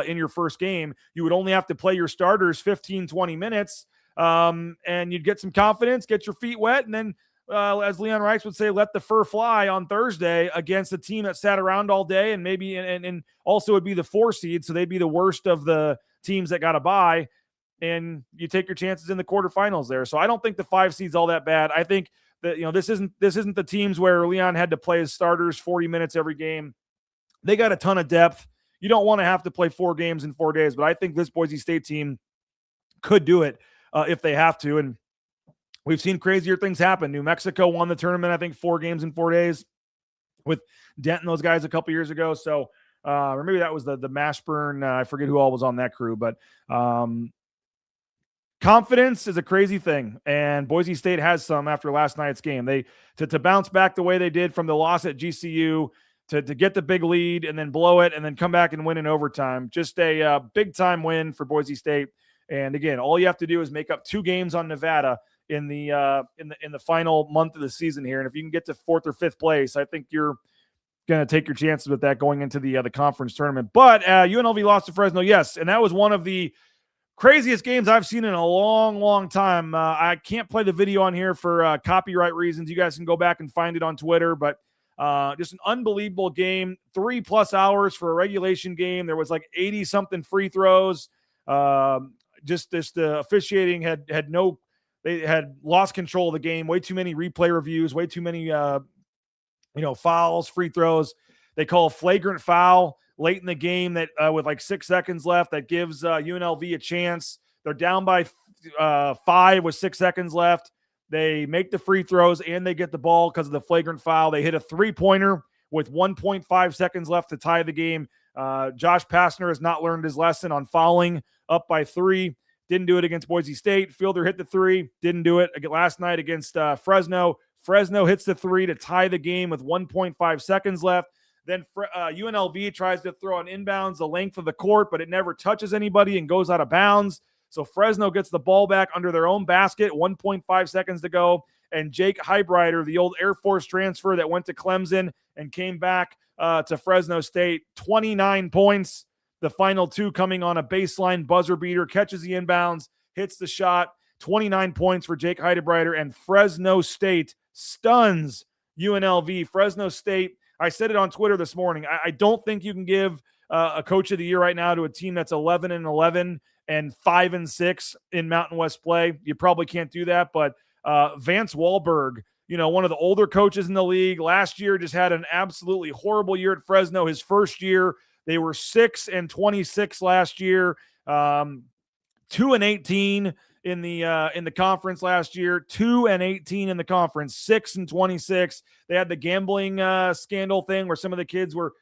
S4: in your first game. You would only have to play your starters 15, 20 minutes, and you'd get some confidence, get your feet wet, and then as Leon Rice would say, let the fur fly on Thursday against a team that sat around all day and maybe and also would be the 4 seed, so they'd be the worst of the teams that got a bye, and you take your chances in the quarterfinals there. So I don't think the 5 seed's all that bad. I think that this isn't the teams where Leon had to play his starters 40 minutes every game. They got a ton of depth. you don't want to have to play 4 games in 4 days, but I think this Boise State team could do it if they have to. And we've seen crazier things happen. New Mexico won the tournament, I think 4 games in 4 days with Dent and those guys a couple years ago. So, or maybe that was the Mashburn. I forget who all was on that crew, but confidence is a crazy thing, and Boise State has some after last night's game. They to bounce back the way they did from the loss at GCU to get the big lead and then blow it and then come back and win in overtime. Just a big time win for Boise State. And again, all you have to do is make up 2 games on Nevada in the final month of the season here. And if you can get to 4th or 5th place, I think you're going to take your chances with that going into the conference tournament. But UNLV lost to Fresno, yes, and that was one of the craziest games I've seen in a long, long time. I can't play the video on here for copyright reasons. You guys can go back and find it on Twitter, but just an unbelievable game. 3+ hours for a regulation game. There was like 80-something free throws. The officiating they had lost control of the game. Way too many replay reviews, way too many fouls, free throws. They call a flagrant foul late in the game that with like 6 seconds left that gives UNLV a chance. They're down by 5 with 6 seconds left. They make the free throws and they get the ball because of the flagrant foul. They hit a 3-pointer with 1.5 seconds left to tie the game. Josh Pastner has not learned his lesson on fouling up by 3. Didn't do it against Boise State. Fielder hit the 3. Didn't do it last night against Fresno. Fresno hits the 3 to tie the game with 1.5 seconds left. Then UNLV tries to throw an inbounds the length of the court, but it never touches anybody and goes out of bounds. So Fresno gets the ball back under their own basket, 1.5 seconds to go. And Jake Heibreiter, the old Air Force transfer that went to Clemson and came back to Fresno State, 29 points. The final 2 coming on a baseline buzzer beater, catches the inbounds, hits the shot. 29 points for Jake Heibreiter, and Fresno State stuns UNLV. Fresno State, I said it on Twitter this morning. I don't think you can give a coach of the year right now to a team that's 11-11 and 5-6 in Mountain West play. You probably can't do that, but Vance Wahlberg, one of the older coaches in the league, last year just had an absolutely horrible year at Fresno. His first year, they were 6-26 last year, 2-18 in the conference last year, 2-18 in the conference, 6-26. They had the gambling scandal thing where some of the kids were,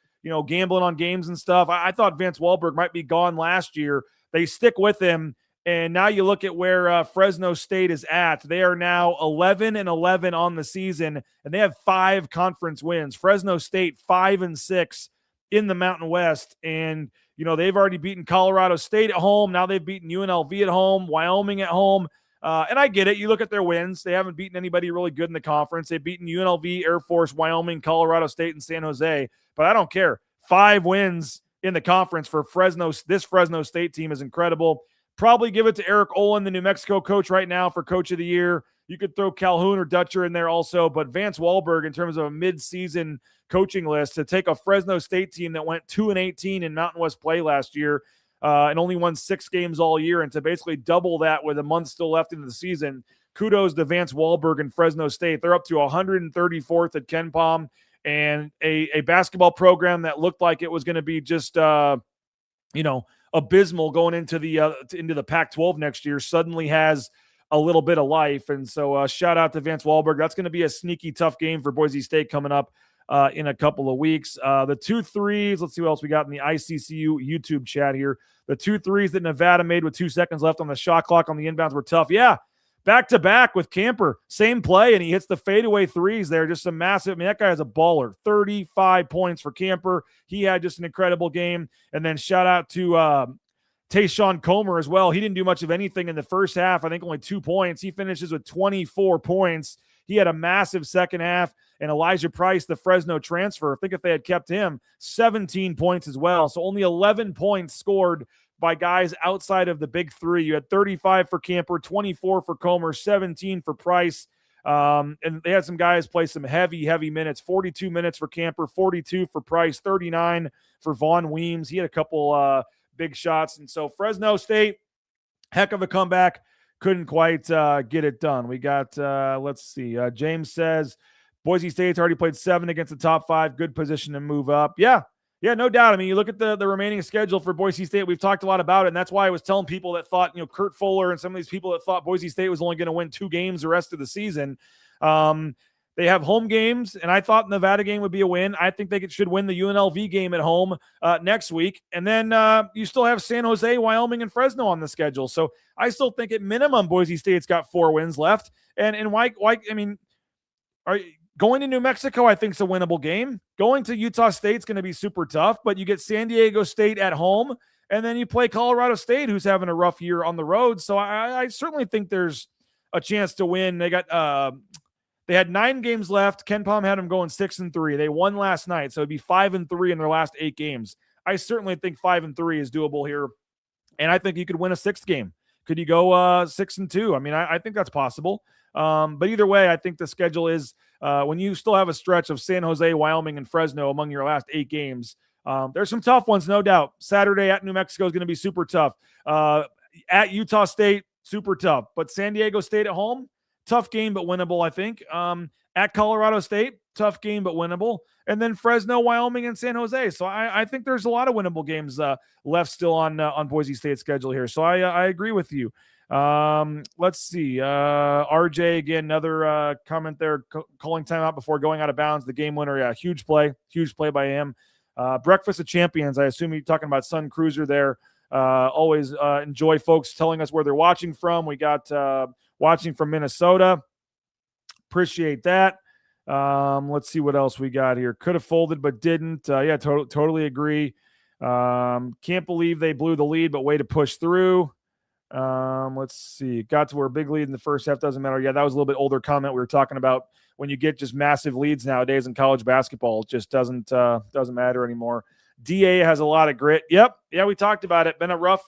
S4: gambling on games and stuff. I thought Vance Wahlberg might be gone last year. They stick with him. And now you look at where Fresno State is at. They are now 11-11 on the season, and they have 5 conference wins. Fresno State 5-6 in the Mountain West. And, they've already beaten Colorado State at home. Now they've beaten UNLV at home, Wyoming at home. And I get it. You look at their wins. They haven't beaten anybody really good in the conference. They've beaten UNLV, Air Force, Wyoming, Colorado State, and San Jose. But I don't care. 5 wins in the conference for Fresno. This Fresno State team is incredible. Probably give it to Eric Olin, the New Mexico coach right now, for coach of the year. You could throw Calhoun or Dutcher in there also, but Vance Wahlberg, in terms of a mid-season coaching list, to take a Fresno State team that went 2-18 in Mountain West play last year and only won 6 games all year, and to basically double that with a month still left into the season, kudos to Vance Wahlberg and Fresno State. They're up to 134th at Ken Palm, and a basketball program that looked like it was going to be just, abysmal going into the Pac-12 next year suddenly has a little bit of life. And so shout out to Vance Wahlberg. That's going to be a sneaky tough game for Boise State coming up in a couple of weeks. The 2 threes, let's see what else we got in the ICCU YouTube chat here. The 2 threes that Nevada made with 2 seconds left on the shot clock on the inbounds were tough. Yeah, back-to-back with Camper. Same play, and he hits the fadeaway threes there. Just some massive – that guy is a baller. 35 points for Camper. He had just an incredible game. And then shout out to Tayshawn Comer as well. He didn't do much of anything in the first half. I think only 2 points. He finishes with 24 points. He had a massive second half. And Elijah Price, the Fresno transfer, I think if they had kept him, 17 points as well. So only 11 points scored by guys outside of the big 3. You had 35 for Camper, 24 for Comer, 17 for Price. And they had some guys play some heavy minutes, 42 minutes for Camper, 42 for Price, 39 for Vaughn Weems. He had a couple big shots. And so Fresno State, heck of a comeback. Couldn't quite get it done. We got, let's see, James says, Boise State's already played 7 against the top 5. Good position to move up. Yeah, Yeah, no doubt. I mean, you look at the remaining schedule for Boise State. We've talked a lot about it, and that's why I was telling people that thought, Kurt Fuller and some of these people that thought Boise State was only going to win 2 games the rest of the season. They have home games, and I thought the Nevada game would be a win. I think they should win the UNLV game at home next week. And then you still have San Jose, Wyoming, and Fresno on the schedule. So I still think at minimum Boise State's got 4 wins left. And why I mean, going to New Mexico, I think, is a winnable game. Going to Utah State's going to be super tough, but you get San Diego State at home, and then you play Colorado State, who's having a rough year on the road. So I certainly think there's a chance to win. They had 9 games left. Ken Palm had them going 6-3. They won last night, so it'd be 5-3 in their last 8 games. I certainly think 5-3 is doable here, and I think you could win a 6th game. Could you go 6-2? I mean, I think that's possible. But either way, I think the schedule is when you still have a stretch of San Jose, Wyoming, and Fresno among your last 8 games. There's some tough ones, no doubt. Saturday at New Mexico is going to be super tough. At Utah State, super tough. But San Diego State at home, tough game, but winnable, I think. At Colorado State, tough game, but winnable. And then Fresno, Wyoming, and San Jose. So I think there's a lot of winnable games left still on Boise State's schedule here. So I agree with you. Let's see. RJ, again, another comment there, calling timeout before going out of bounds. The game winner, yeah, huge play by him. Breakfast of Champions, I assume you're talking about Sun Cruiser there. Always enjoy folks telling us where they're watching from. We got watching from Minnesota. Appreciate that. Let's see what else we got here. Could have folded, but didn't. Yeah, totally agree. Can't believe they blew the lead, but way to push through. Let's see. Got to where a big lead in the first half doesn't matter. Yeah, that was a little bit older comment. We were talking about when you get just massive leads nowadays in college basketball, it just doesn't matter anymore. DA has a lot of grit. Yep. Yeah, we talked about it. Been a rough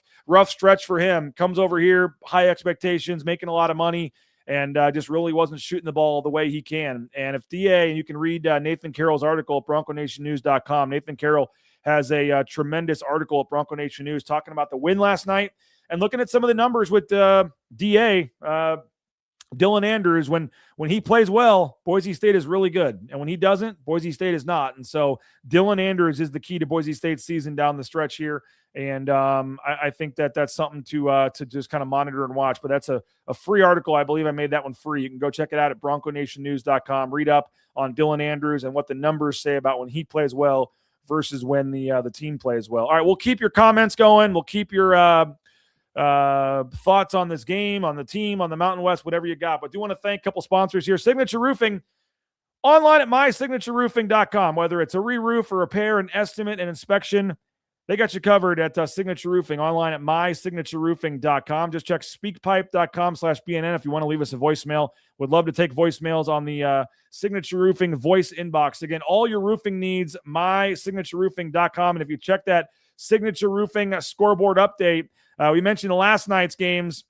S4: stretch for him. Comes over here, high expectations, making a lot of money, and just really wasn't shooting the ball the way he can. And if DA, and you can read Nathan Carroll's article at BroncoNationNews.com. Nathan Carroll has a tremendous article at Bronco Nation News talking about the win last night and looking at some of the numbers with DA. Dylan Andrews, when he plays well, Boise State is really good. And when he doesn't, Boise State is not. And so Dylan Andrews is the key to Boise State's season down the stretch here. And I think that's something to just kind of monitor and watch. But that's a free article. I believe I made that one free. You can go check it out at BroncoNationNews.com. Read up on Dylan Andrews and what the numbers say about when he plays well versus when the team plays well. All right, we'll keep your comments going. We'll keep your thoughts on this game, on the team, on the Mountain West, whatever you got. But do want to thank a couple sponsors here. Signature Roofing, online at mysignatureroofing.com. Whether it's a re-roof, or repair, an estimate, an inspection, they got you covered at Signature Roofing, online at mysignatureroofing.com. Just check speakpipe.com/BNN if you want to leave us a voicemail. Would love to take voicemails on the Signature Roofing voice inbox. Again, all your roofing needs, mysignatureroofing.com. And if you check that Signature Roofing scoreboard update, we mentioned the last night's games.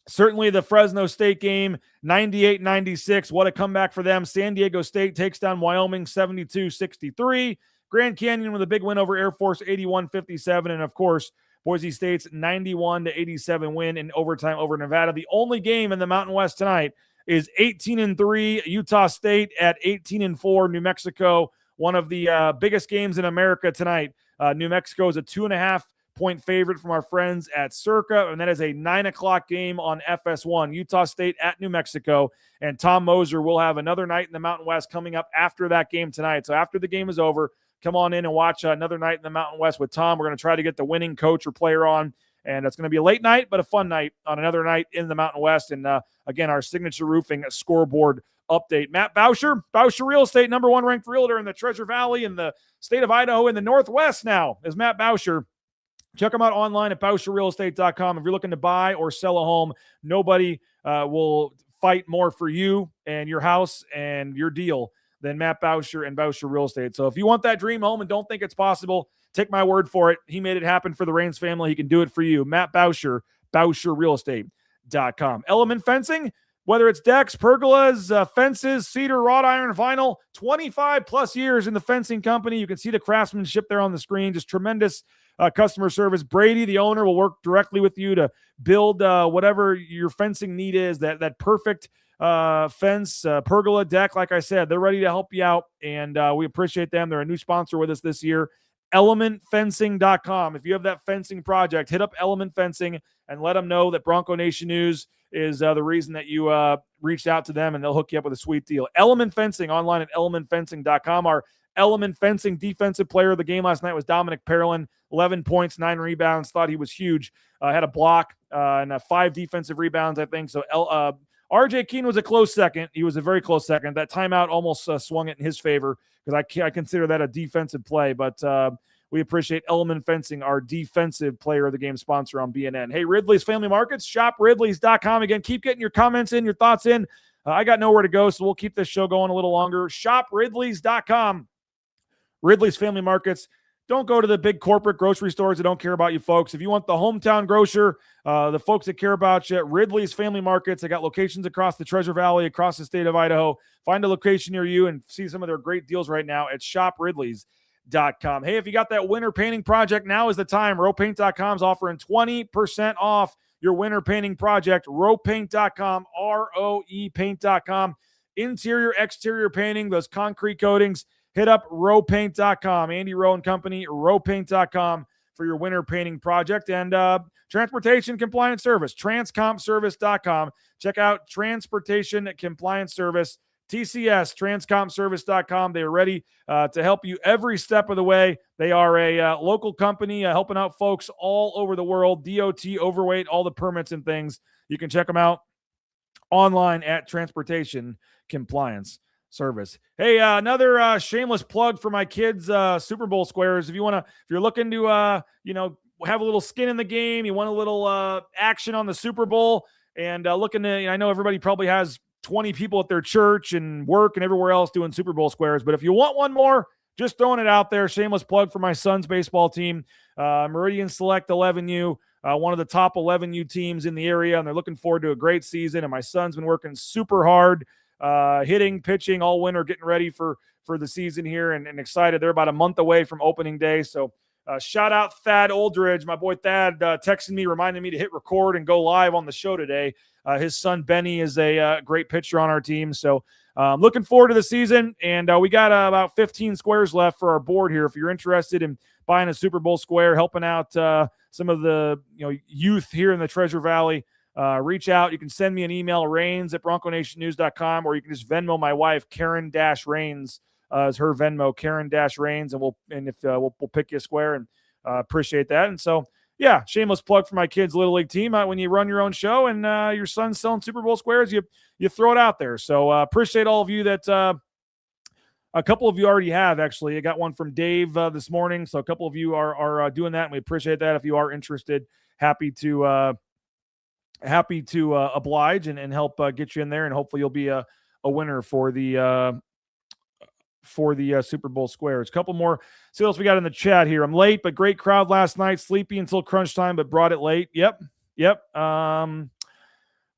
S4: Certainly the Fresno State game, 98-96. What a comeback for them. San Diego State takes down Wyoming 72-63. Grand Canyon with a big win over Air Force 81-57. And, of course, Boise State's 91-87 win in overtime over Nevada. The only game in the Mountain West tonight is 18-3 Utah State at 18-4 New Mexico. One of the biggest games in America tonight. New Mexico is a 2.5-point favorite from our friends at Circa, and that is a 9 o'clock game on FS1. Utah State at New Mexico, and Tom Moser will have another night in the Mountain West coming up after that game tonight. So after the game is over, come on in and watch another night in the Mountain West with Tom. We're going to try to get the winning coach or player on, and it's going to be a late night, but a fun night on another night in the Mountain West. And again, our Signature Roofing scoreboard update. Matt Bauscher Real Estate, number 1 ranked realtor in the Treasure Valley, in the state of Idaho, in the Northwest now, is Matt Bauscher. Check them out online at BauscherRealEstate.com. If you're looking to buy or sell a home, nobody will fight more for you and your house and your deal than Matt Bauscher and Bauscher Real Estate. So if you want that dream home and don't think it's possible, take my word for it. He made it happen for the Raines family. He can do it for you. Matt Bauscher, BauscherRealEstate.com. Element Fencing, whether it's decks, pergolas, fences, cedar, wrought iron, vinyl, 25-plus years in the fencing company. You can see the craftsmanship there on the screen. Just tremendous customer service. Brady, the owner, will work directly with you to build whatever your fencing need is, that perfect fence, pergola, deck. Like I said, they're ready to help you out, and we appreciate them. They're a new sponsor with us this year. elementfencing.com. If you have that fencing project, hit up Element Fencing and let them know that Bronco Nation News is the reason that you reached out to them, and they'll hook you up with a sweet deal. Element Fencing, online at elementfencing.com. Our Element Fencing defensive player of the game last night was Dominic Parolin, 11 points, 9 rebounds. Thought he was huge. Had a block and 5 defensive rebounds, I think. So RJ Keene was a close second. He was a very close second. That timeout almost swung it in his favor because I consider that a defensive play. But we appreciate Element Fencing, our defensive player of the game sponsor on BNN. Hey, Ridley's Family Markets, shopridleys.com. Again, keep getting your comments in, your thoughts in. I got nowhere to go, so we'll keep this show going a little longer. Shopridleys.com. Ridley's Family Markets. Don't go to the big corporate grocery stores that don't care about you folks. If you want the hometown grocer, the folks that care about you, Ridley's Family Markets. They got locations across the Treasure Valley, across the state of Idaho. Find a location near you and see some of their great deals right now at shopridleys.com. Hey, if you got that winter painting project, now is the time. Ropaint.com is offering 20% off your winter painting project. Ropaint.com, R-O-E paint.com. Interior, exterior painting, those concrete coatings. Hit up Ropaint.com, Andy Rowe and Company, Ropaint.com for your winter painting project. And Transportation Compliance Service, Transcompservice.com. Check out Transportation Compliance Service, TCS, Transcompservice.com. They are ready to help you every step of the way. They are a local company helping out folks all over the world, DOT, overweight, all the permits and things. You can check them out online at Transportation Compliance Service. Hey, another shameless plug for my kids' Super Bowl squares. If you're looking to have a little skin in the game, you want a little action on the Super Bowl, and looking to, I know everybody probably has 20 people at their church and work and everywhere else doing Super Bowl squares, but if you want one more, just throwing it out there. Shameless plug for my son's baseball team, Meridian Select 11U. One of the top 11U teams in the area, and they're looking forward to a great season. And my son's been working super hard, hitting, pitching all winter, getting ready for the season here, and excited. They're about a month away from opening day. So shout out Thad Oldridge. My boy Thad texted me, reminding me to hit record and go live on the show today. His son Benny is a great pitcher on our team. So looking forward to the season. And we got about 15 squares left for our board here. If you're interested in buying a Super Bowl square, helping out some of the youth here in the Treasure Valley, reach out. You can send me an email, rains@bronconationnews.com, or you can just Venmo my wife, Karen-Rains, is her Venmo, Karen-Rains, and we'll pick you a square, and appreciate that. And so, yeah, shameless plug for my kids' Little League team. When you run your own show and your son's selling Super Bowl squares, you throw it out there. So appreciate all of you that a couple of you already have, actually. I got one from Dave this morning, so a couple of you are doing that, and we appreciate that. If you are interested, happy to oblige and help get you in there, and hopefully you'll be a winner for the Super Bowl squares. A couple more. See what else we got in the chat here. I'm late, but great crowd last night. Sleepy until crunch time, but brought it late. Yep.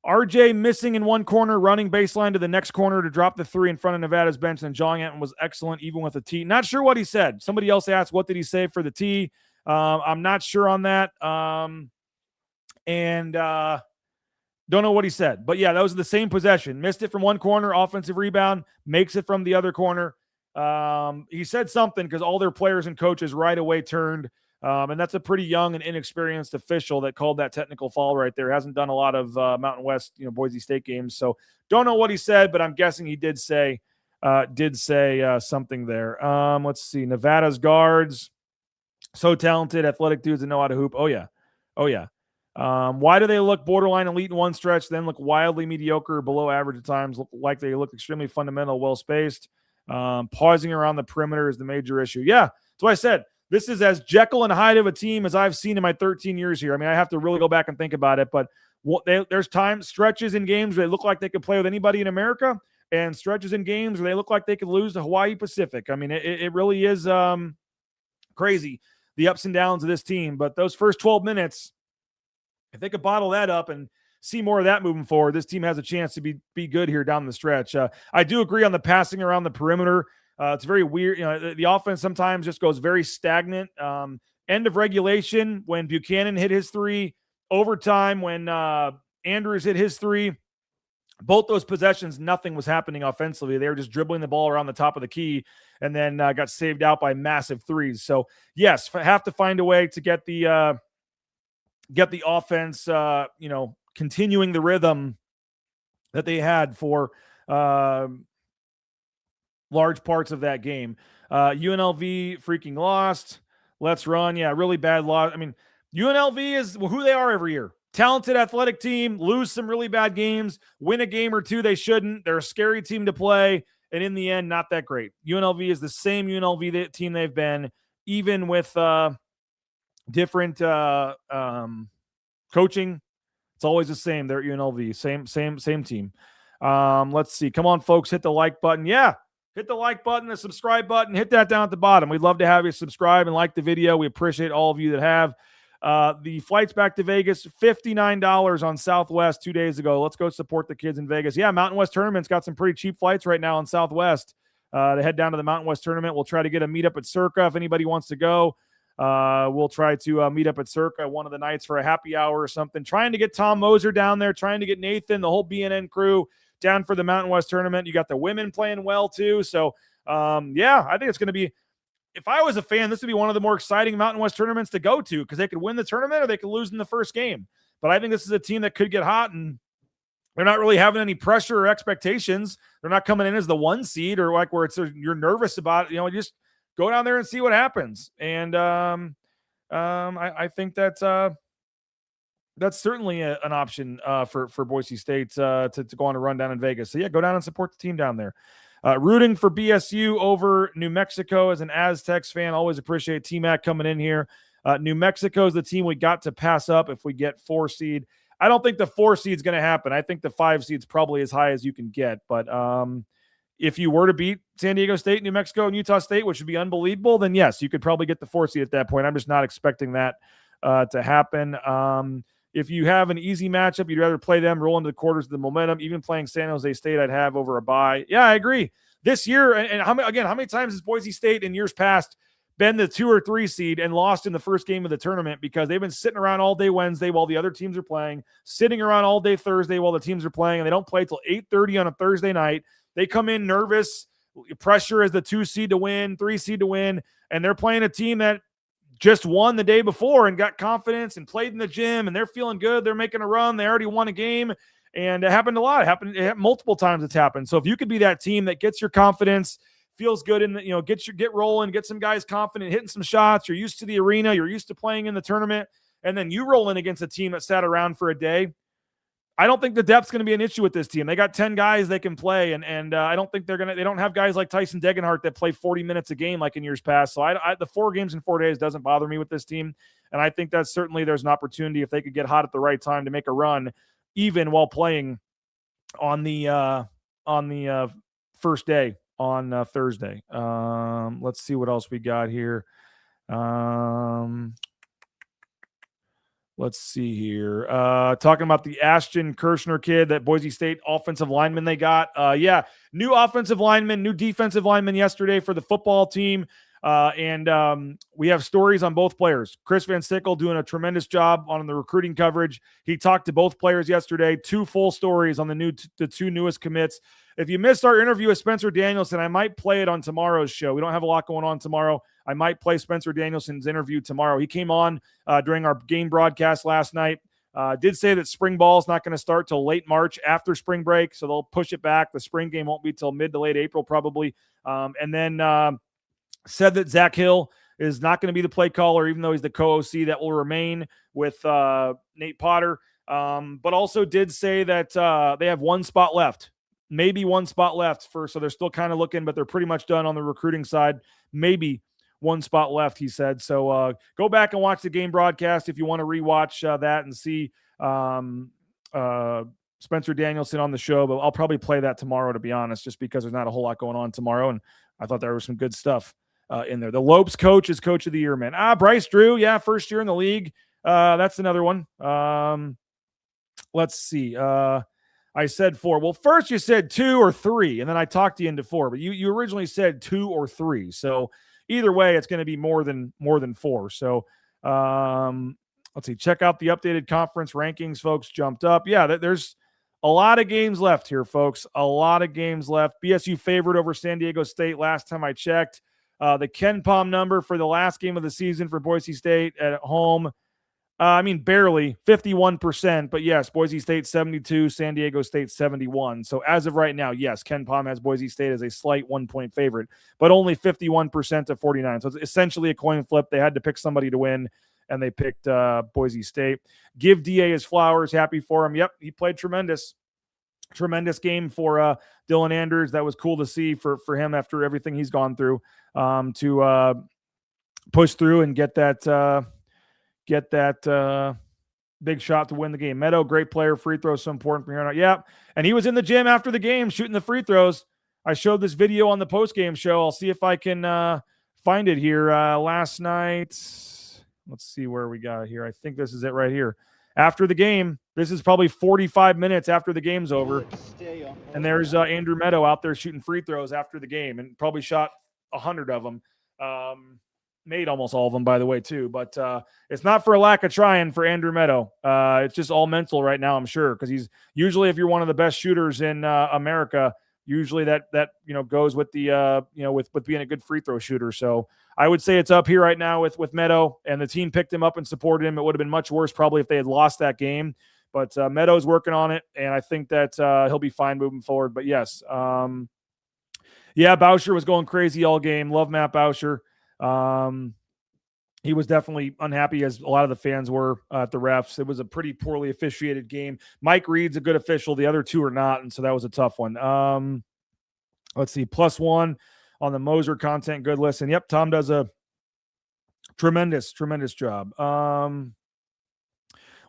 S4: RJ missing in one corner, running baseline to the next corner to drop the 3 in front of Nevada's bench, and John Anton was excellent, even with a tee. Not sure what he said. Somebody else asked, what did he say for the tee? I'm not sure on that. Don't know what he said. But, yeah, that was the same possession. Missed it from one corner, offensive rebound, makes it from the other corner. He said something because all their players and coaches right away turned. And that's a pretty young and inexperienced official that called that technical foul right there. Hasn't done a lot of Mountain West, Boise State games. So don't know what he said, but I'm guessing he did say something there. Let's see. Nevada's guards, so talented, athletic dudes that know how to hoop. Oh yeah. Why do they look borderline elite in one stretch, then look wildly mediocre or below average at times? Look like they look extremely fundamental, well-spaced. Pausing around the perimeter is the major issue. Yeah, that's what I said. This is as Jekyll and Hyde of a team as I've seen in my 13 years here. I mean, I have to really go back and think about it, but there's stretches in games where they look like they could play with anybody in America, and stretches in games where they look like they could lose to Hawaii Pacific. I mean, it really is crazy, the ups and downs of this team. But those first 12 minutes, if they could bottle that up and see more of that moving forward, this team has a chance to be good here down the stretch. I do agree on the passing around the perimeter. It's very weird. The offense sometimes just goes very stagnant. End of regulation, when Buchanan hit his 3, overtime when Andrews hit his 3, both those possessions, nothing was happening offensively. They were just dribbling the ball around the top of the key and then got saved out by massive threes. So, yes, have to find a way to get the offense, continuing the rhythm that they had for large parts of that game. UNLV freaking lost. Let's run. Yeah, really bad loss. I mean, UNLV is who they are every year. Talented athletic team, lose some really bad games, win a game or two they shouldn't. They're a scary team to play, and in the end, not that great. UNLV is the same UNLV team they've been, even with different coaching. It's always the same. They're UNLV, same team. Let's see. Come on, folks, hit the like button. Yeah, hit the like button, the subscribe button. Hit that down at the bottom. We'd love to have you subscribe and like the video. We appreciate all of you that have. The flights back to Vegas, $59 on Southwest 2 days ago. Let's go support the kids in Vegas. Yeah, Mountain West Tournament's got some pretty cheap flights right now on Southwest. To head down to the Mountain West Tournament. We'll try to get a meetup at Circa if anybody wants to go. We'll try to meet up at Circa one of the nights for a happy hour or something. Trying to get Tom Moser down there, trying to get Nathan, the whole BNN crew down for the Mountain West Tournament. You got the women playing well too. So, yeah, I think it's going to be, if I was a fan, this would be one of the more exciting Mountain West tournaments to go to because they could win the tournament or they could lose in the first game. But I think this is a team that could get hot, and they're not really having any pressure or expectations. They're not coming in as the 1 seed or like where it's you're nervous about it. Just go down there and see what happens. And I think that's certainly an option for Boise State to go on a run down in Vegas. So yeah, go down and support the team down there. Rooting for BSU over New Mexico as an Aztecs fan. Always appreciate T-Mac coming in here. New Mexico is the team we got to pass up if we get 4 seed. I don't think the 4 seed is going to happen. I think the 5 seed is probably as high as you can get. But if you were to beat San Diego State, New Mexico, and Utah State, which would be unbelievable, then yes, you could probably get the 4 seed at that point. I'm just not expecting that to happen. If you have an easy matchup, you'd rather play them, roll into the quarters of the momentum. Even playing San Jose State, I'd have over a bye. Yeah, I agree. This year, and how many times has Boise State in years past been the 2 or 3 seed and lost in the first game of the tournament because they've been sitting around all day Wednesday while the other teams are playing, sitting around all day Thursday while the teams are playing, and they don't play till 8:30 on a Thursday night. They come in nervous, pressure as the 2 seed to win, 3 seed to win, and they're playing a team that just won the day before and got confidence and played in the gym, and they're feeling good. They're making a run. They already won a game, and it happened a lot. It happened multiple times. It's happened. So if you could be that team that gets your confidence, feels good in the, get rolling, get some guys confident, hitting some shots. You're used to the arena. You're used to playing in the tournament, and then you roll in against a team that sat around for a day. I don't think the depth's going to be an issue with this team. They got 10 guys they can play, and I don't think they don't have guys like Tyson Degenhart that play 40 minutes a game like in years past. So the 4 games in 4 days doesn't bother me with this team, and I think that certainly there's an opportunity if they could get hot at the right time to make a run, even while playing on the first day on Thursday. Let's see what else we got here. Let's see here. Talking about the Ashton Kirshner kid, that Boise State offensive lineman they got. Yeah, new offensive lineman, new defensive lineman yesterday for the football team. And we have stories on both players. Chris Van Sickle doing a tremendous job on the recruiting coverage. He talked to both players yesterday. 2 full stories on the 2 newest commits. If you missed our interview with Spencer Danielson, I might play it on tomorrow's show. We don't have a lot going on tomorrow. I might play Spencer Danielson's interview tomorrow. He came on during our game broadcast last night. Did say that spring ball is not going to start till late March after spring break, so they'll push it back. The spring game won't be till mid to late April probably. And then said that Zach Hill is not going to be the play caller, even though he's the co-OC. That will remain with Nate Potter. But also did say that they have 1 spot left. Maybe 1 spot left so they're still kind of looking, but they're pretty much done on the recruiting side. Maybe 1 spot left, he said. So go back and watch the game broadcast if you want to rewatch that and see Spencer Danielson on the show. But I'll probably play that tomorrow, to be honest, just because there's not a whole lot going on tomorrow. And I thought there was some good stuff in there. The Lopes coach is coach of the year, man. Bryce Drew, yeah, first year in the league. That's another one. Let's see. I said 4. Well, first you said 2 or 3, and then I talked you into 4. But you originally said 2 or 3. So either way, it's going to be more than 4. So let's see. Check out the updated conference rankings, folks. Jumped up. Yeah, there's A lot of games left here, folks. A lot of games left. BSU favored over San Diego State last time I checked. The Ken Palm number for the last game of the season for Boise State at home, barely 51%, but yes, Boise State 72, San Diego State 71. So as of right now, yes, Ken Palm has Boise State as a slight 1-point favorite, but only 51% to 49. So it's essentially a coin flip. They had to pick somebody to win, and they picked Boise State. Give DA his flowers. Happy for him. Yep, he played tremendous game for Dylan Anders. That was cool to see for him after everything he's gone through, to push through and get that big shot to win the game. Meadow, great player. Free throws so important from here on out. Yeah, and he was in the gym after the game shooting the free throws. I showed this video on the post-game show. I'll see if I can find it here. Last night, let's see where we got here. I think this is it right here. After the game, this is probably 45 minutes after the game's over. And there's Andrew Meadow out there shooting free throws after the game, and probably shot 100 of them. Made almost all of them, by the way, too. But it's not for a lack of trying for Andrew Meadow. It's just all mental right now, I'm sure, because he's usually, if you're one of the best shooters in America, usually that goes with the with being a good free throw shooter. So I would say it's up here right now with Meadow, and the team picked him up and supported him. It would have been much worse probably if they had lost that game. But Meadow's working on it, and I think that he'll be fine moving forward. But yes, Boucher was going crazy all game. Love Matt Boucher. He was definitely unhappy, as a lot of the fans were at the refs. It was a pretty poorly officiated game. Mike Reed's a good official. The other two are not, and so that was a tough one. Let's see, +1 on the Moser content. Good listen. Yep, Tom does a tremendous job.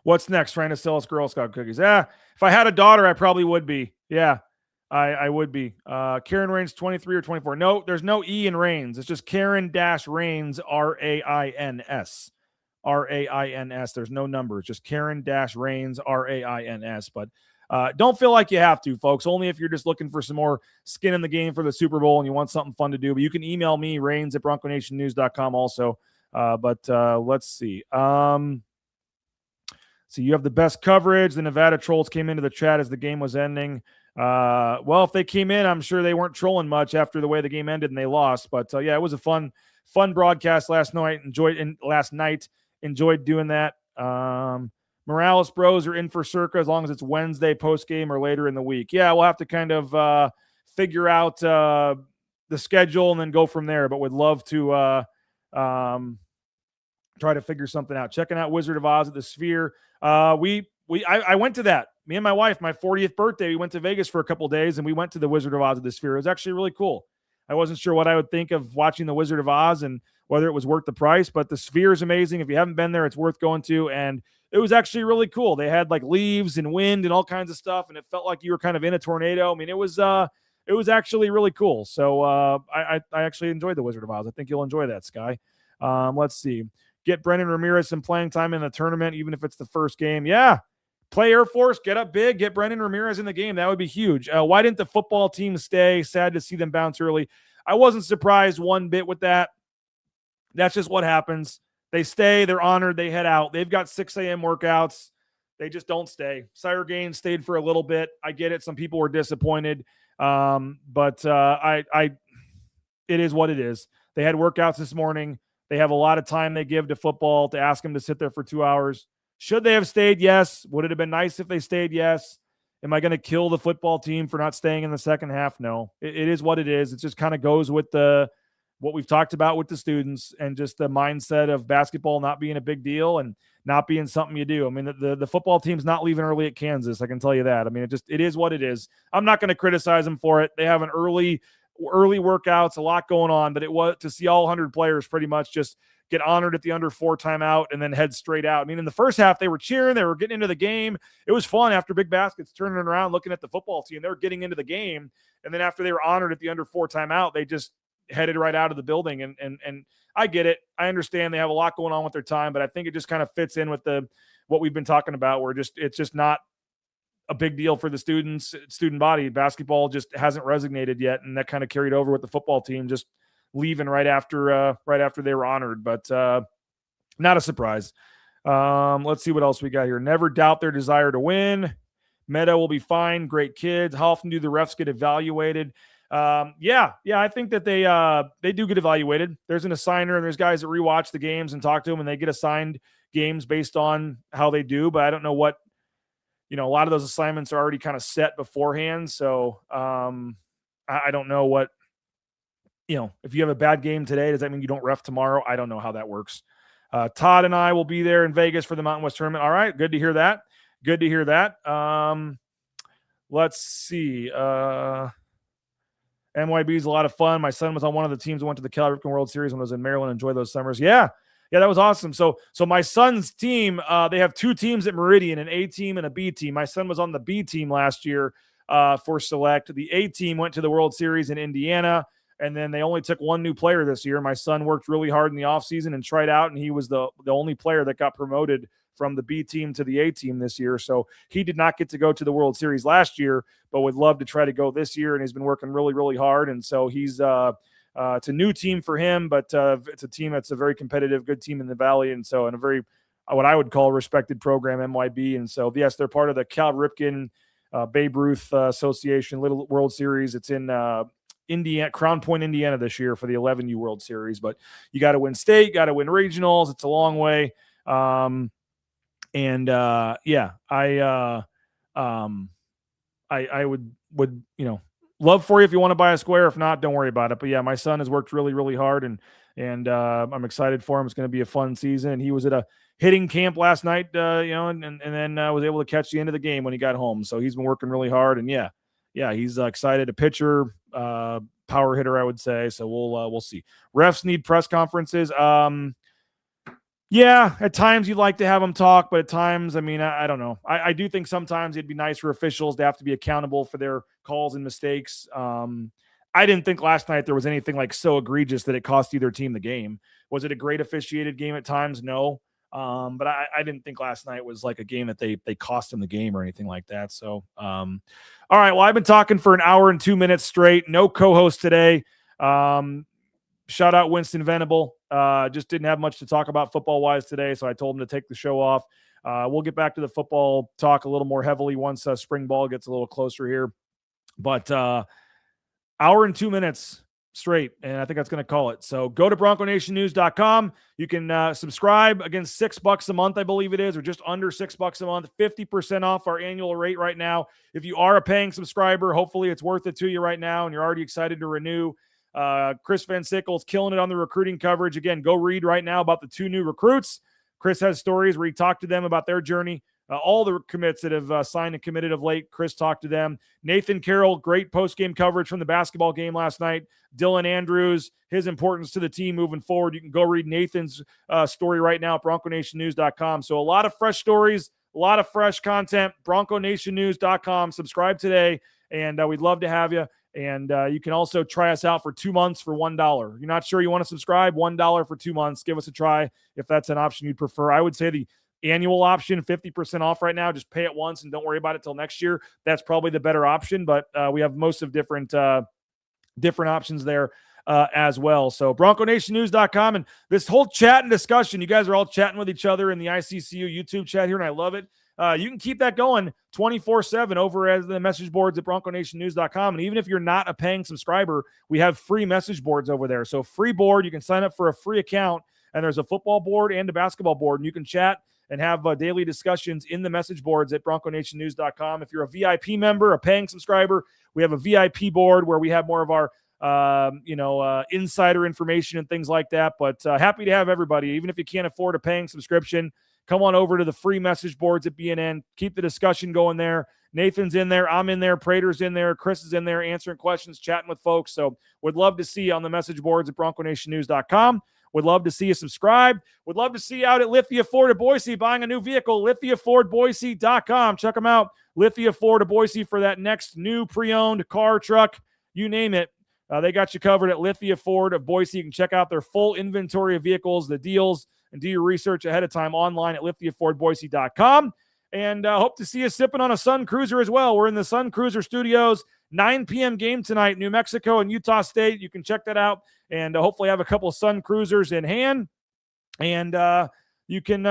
S4: What's next? Trying to sell us Girl Scout cookies. If I had a daughter, I probably would be. Yeah. I would be. Karen Rains 23 or 24. No, there's no E in Rains. It's just Karen-Rains, R-A-I-N-S. R-A-I-N-S. There's no numbers. Just Karen-Rains, R-A-I-N-S. But don't feel like you have to, folks. Only if you're just looking for some more skin in the game for the Super Bowl and you want something fun to do. But you can email me, rains@bronconationnews.com also. Let's see. So you have the best coverage. The Nevada Trolls came into the chat as the game was ending. Well, if they came in, I'm sure they weren't trolling much after the way the game ended and they lost. But it was a fun broadcast last night. Enjoyed doing that. Morales Bros are in for Circa as long as it's Wednesday post game or later in the week. Yeah, we'll have to kind of figure out the schedule and then go from there. But would love to try to figure something out. Checking out Wizard of Oz at the Sphere. I went to that. Me and my wife, my 40th birthday, we went to Vegas for a couple of days, and we went to the Wizard of Oz at the Sphere. It was actually really cool. I wasn't sure what I would think of watching the Wizard of Oz and whether it was worth the price, but the Sphere is amazing. If you haven't been there, it's worth going to, and it was actually really cool. They had like leaves and wind and all kinds of stuff, and it felt like you were kind of in a tornado. I mean, it was actually really cool. So I actually enjoyed the Wizard of Oz. I think you'll enjoy that, Sky. Let's see. Get Brendan Ramirez some playing time in the tournament, even if it's the first game. Yeah. Play Air Force, get up big, get Brendan Ramirez in the game. That would be huge. Why didn't the football team stay? Sad to see them bounce early. I wasn't surprised one bit with that. That's just what happens. They stay, they're honored, they head out. They've got 6 a.m. workouts. They just don't stay. Sire Gaines stayed for a little bit. I get it. Some people were disappointed. But it is what it is. They had workouts this morning. They have a lot of time they give to football to ask them to sit there for 2 hours. Should they have stayed? Yes. Would it have been nice if they stayed? Yes. Am I going to kill the football team for not staying in the second half? No. It is what it is. It just kind of goes with what we've talked about with the students and just the mindset of basketball not being a big deal and not being something you do. I mean, the football team's not leaving early at Kansas. I can tell you that. I mean, it is what it is. I'm not going to criticize them for it. They have an early workouts, a lot going on, but it was to see all 100 players pretty much just get honored at the under 4 timeout and then head straight out. I mean, in the first half, they were cheering. They were getting into the game. It was fun after Big Baskets turning around, looking at the football team. They were getting into the game. And then after they were honored at the under 4 timeout, they just headed right out of the building. And I get it. I understand they have a lot going on with their time, but I think it just kind of fits in with what we've been talking about, where it's just not a big deal for the student body. Basketball just hasn't resonated yet. And that kind of carried over with the football team, just leaving right after they were honored, but not a surprise. Let's see what else we got here. Never doubt their desire to win. Meadow will be fine. Great kids. How often do the refs get evaluated? Yeah, I think that they do get evaluated. There's an assigner, and there's guys that rewatch the games and talk to them, and they get assigned games based on how they do. But I don't know what, a lot of those assignments are already kind of set beforehand. So I don't know what, if you have a bad game today, does that mean you don't ref tomorrow? I don't know how that works. Todd and I will be there in Vegas for the Mountain West tournament. All right, good to hear that. Let's see. MYB is a lot of fun. My son was on one of the teams that went to the Cal Ripken World Series when I was in Maryland. Enjoy those summers. Yeah, that was awesome. So my son's team, they have two teams at Meridian, an A team and a B team. My son was on the B team last year for select. The A team went to the World Series in Indiana, and then they only took one new player this year. My son worked really hard in the offseason and tried out, and he was the only player that got promoted from the B team to the A team this year. So he did not get to go to the World Series last year, but would love to try to go this year. And he's been working really, really hard. And so he's it's a new team for him, but it's a team that's a very competitive, good team in the Valley. And so in a very, what I would call respected program, MYB. And so, yes, they're part of the Cal Ripken Babe Ruth Association Little World Series. It's in Indiana, Crown Point, Indiana this year for the 11U World Series. But you got to win state, got to win regionals. It's a long way. I would love for you if you want to buy a square. If not, don't worry about it. But yeah, my son has worked really, really hard, and I'm excited for him. It's going to be a fun season. And he was at a hitting camp last night, and then was able to catch the end of the game when he got home. So he's been working really hard, and yeah, he's excited. A pitcher, power hitter, I would say. So we'll see. Refs need press conferences. Yeah, at times you'd like to have them talk, but at times, I don't know. I do think sometimes it'd be nice for officials to have to be accountable for their calls and mistakes. I didn't think last night there was anything like so egregious that it cost either team the game. Was it a great officiated game at times? No. But I didn't think last night was like a game that they cost them the game or anything like that. So, all right. Well, I've been talking for an hour and 2 minutes straight. No co-host today. Shout out Winston Venable. Just didn't have much to talk about football-wise today, so I told him to take the show off. We'll get back to the football talk a little more heavily once spring ball gets a little closer here. But hour and 2 minutes straight, and I think that's going to call it. So go to BroncoNationNews.com. You can subscribe. Again, $6 a month, I believe it is, or just under $6 a month. 50% off our annual rate right now. If you are a paying subscriber, hopefully it's worth it to you right now, and you're already excited to renew. Chris Van Sickle's killing it on the recruiting coverage. Again, go read right now about the two new recruits. Chris has stories where he talked to them about their journey. All the commits that have signed and committed of late, Chris talked to them. Nathan Carroll, great post-game coverage from the basketball game last night. Dylan Andrews, his importance to the team moving forward. You can go read Nathan's story right now at BroncoNationNews.com. So a lot of fresh stories, a lot of fresh content. BroncoNationNews.com. Subscribe today, and we'd love to have you. And you can also try us out for 2 months for $1. You're not sure you want to subscribe? $1 for 2 months. Give us a try if that's an option you'd prefer. I would say the annual option, 50% off right now. Just pay it once and don't worry about it till next year. That's probably the better option, but we have most of different options there as well. So BroncoNationNews.com, and this whole chat and discussion, you guys are all chatting with each other in the ICCU YouTube chat here, and I love it. You can keep that going 24/7 over at the message boards at BroncoNationNews.com. And even if you're not a paying subscriber, we have free message boards over there. So free board, you can sign up for a free account, and there's a football board and a basketball board, and you can chat and have daily discussions in the message boards at BroncoNationNews.com. If you're a VIP member, a paying subscriber, we have a VIP board where we have more of our insider information and things like that. But happy to have everybody, even if you can't afford a paying subscription. Come on over to the free message boards at BNN. Keep the discussion going there. Nathan's in there. I'm in there. Prater's in there. Chris is in there answering questions, chatting with folks. So would love to see you on the message boards at BroncoNationNews.com. Would love to see you subscribe. Would love to see you out at Lithia Ford of Boise buying a new vehicle. LithiaFordBoise.com. Check them out. Lithia Ford of Boise for that next new pre-owned car, truck, you name it. They got you covered at Lithia Ford of Boise. You can check out their full inventory of vehicles, the deals, and do your research ahead of time online at LithiaFordBoise.com. And hope to see you sipping on a Sun Cruiser as well. We're in the Sun Cruiser studios. 9 p.m. game tonight, New Mexico and Utah State. You can check that out and hopefully have a couple of Sun Cruisers in hand. And you can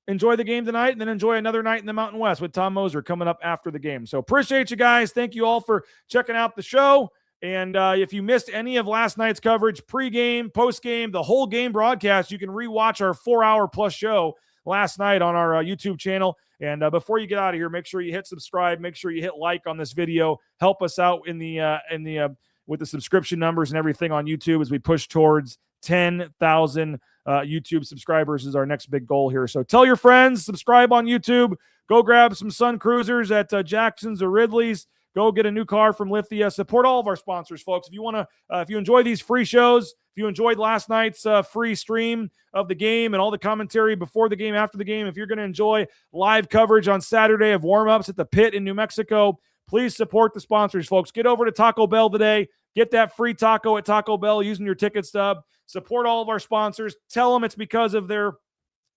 S4: enjoy the game tonight, and then enjoy another night in the Mountain West with Tom Moser coming up after the game. So appreciate you guys. Thank you all for checking out the show. And if you missed any of last night's coverage, pregame, postgame, the whole game broadcast, you can rewatch our 4-hour plus show last night on our YouTube channel. And before you get out of here, make sure you hit subscribe. Make sure you hit like on this video. Help us out in the with the subscription numbers and everything on YouTube as we push towards 10,000 YouTube subscribers is our next big goal here. So tell your friends, subscribe on YouTube. Go grab some Sun Cruisers at Jackson's or Ridley's. Go get a new car from Lithia. Support all of our sponsors, folks. If you want to, if you enjoy these free shows, if you enjoyed last night's free stream of the game and all the commentary before the game, after the game, if you're going to enjoy live coverage on Saturday of warm-ups at the pit in New Mexico, please support the sponsors, folks. Get over to Taco Bell today. Get that free taco at Taco Bell using your ticket stub. Support all of our sponsors. Tell them it's because of their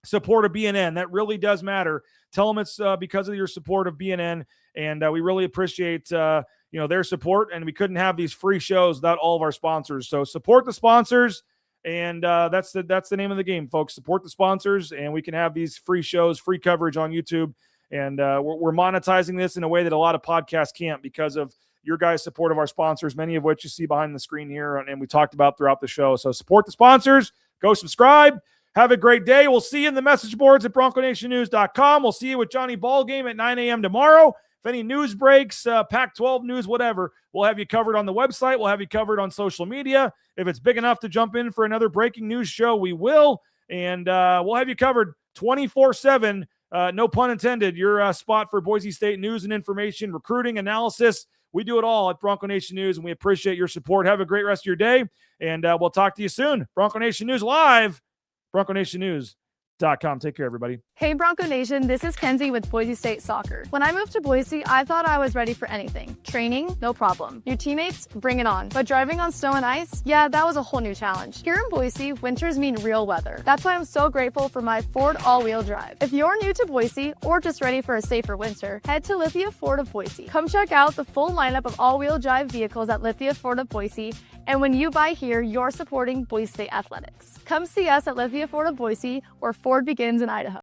S4: support of BNN. That really does matter. Tell them it's because of your support of BNN, and we really appreciate their support. And we couldn't have these free shows without all of our sponsors. So support the sponsors, and that's the name of the game, folks. Support the sponsors, and we can have these free shows, free coverage on YouTube. And we're monetizing this in a way that a lot of podcasts can't because of your guys' support of our sponsors, many of which you see behind the screen here, and we talked about throughout the show. So support the sponsors. Go subscribe. Have a great day. We'll see you in the message boards at BroncoNationNews.com. We'll see you with Johnny Ballgame at 9 a.m. tomorrow. If any news breaks, Pac-12 news, whatever, we'll have you covered on the website. We'll have you covered on social media. If it's big enough to jump in for another breaking news show, we will. And we'll have you covered 24/7. No pun intended. Your spot for Boise State news and information, recruiting, analysis. We do it all at Bronco Nation News, and we appreciate your support. Have a great rest of your day, and we'll talk to you soon. Bronco Nation News live, BroncoNationNews.com. Take care, everybody.
S3: Hey Bronco Nation, this is Kenzie with Boise State Soccer. When I moved to Boise, I thought I was ready for anything. Training, no problem. New teammates, bring it on. But driving on snow and ice, yeah, that was a whole new challenge. Here in Boise, winters mean real weather. That's why I'm so grateful for my Ford all-wheel drive. If you're new to Boise or just ready for a safer winter, head to Lithia Ford of Boise. Come check out the full lineup of all-wheel drive vehicles at Lithia Ford of Boise. And when you buy here, you're supporting Boise State athletics. Come see us at Lithia Ford of Boise, where Ford begins in Idaho.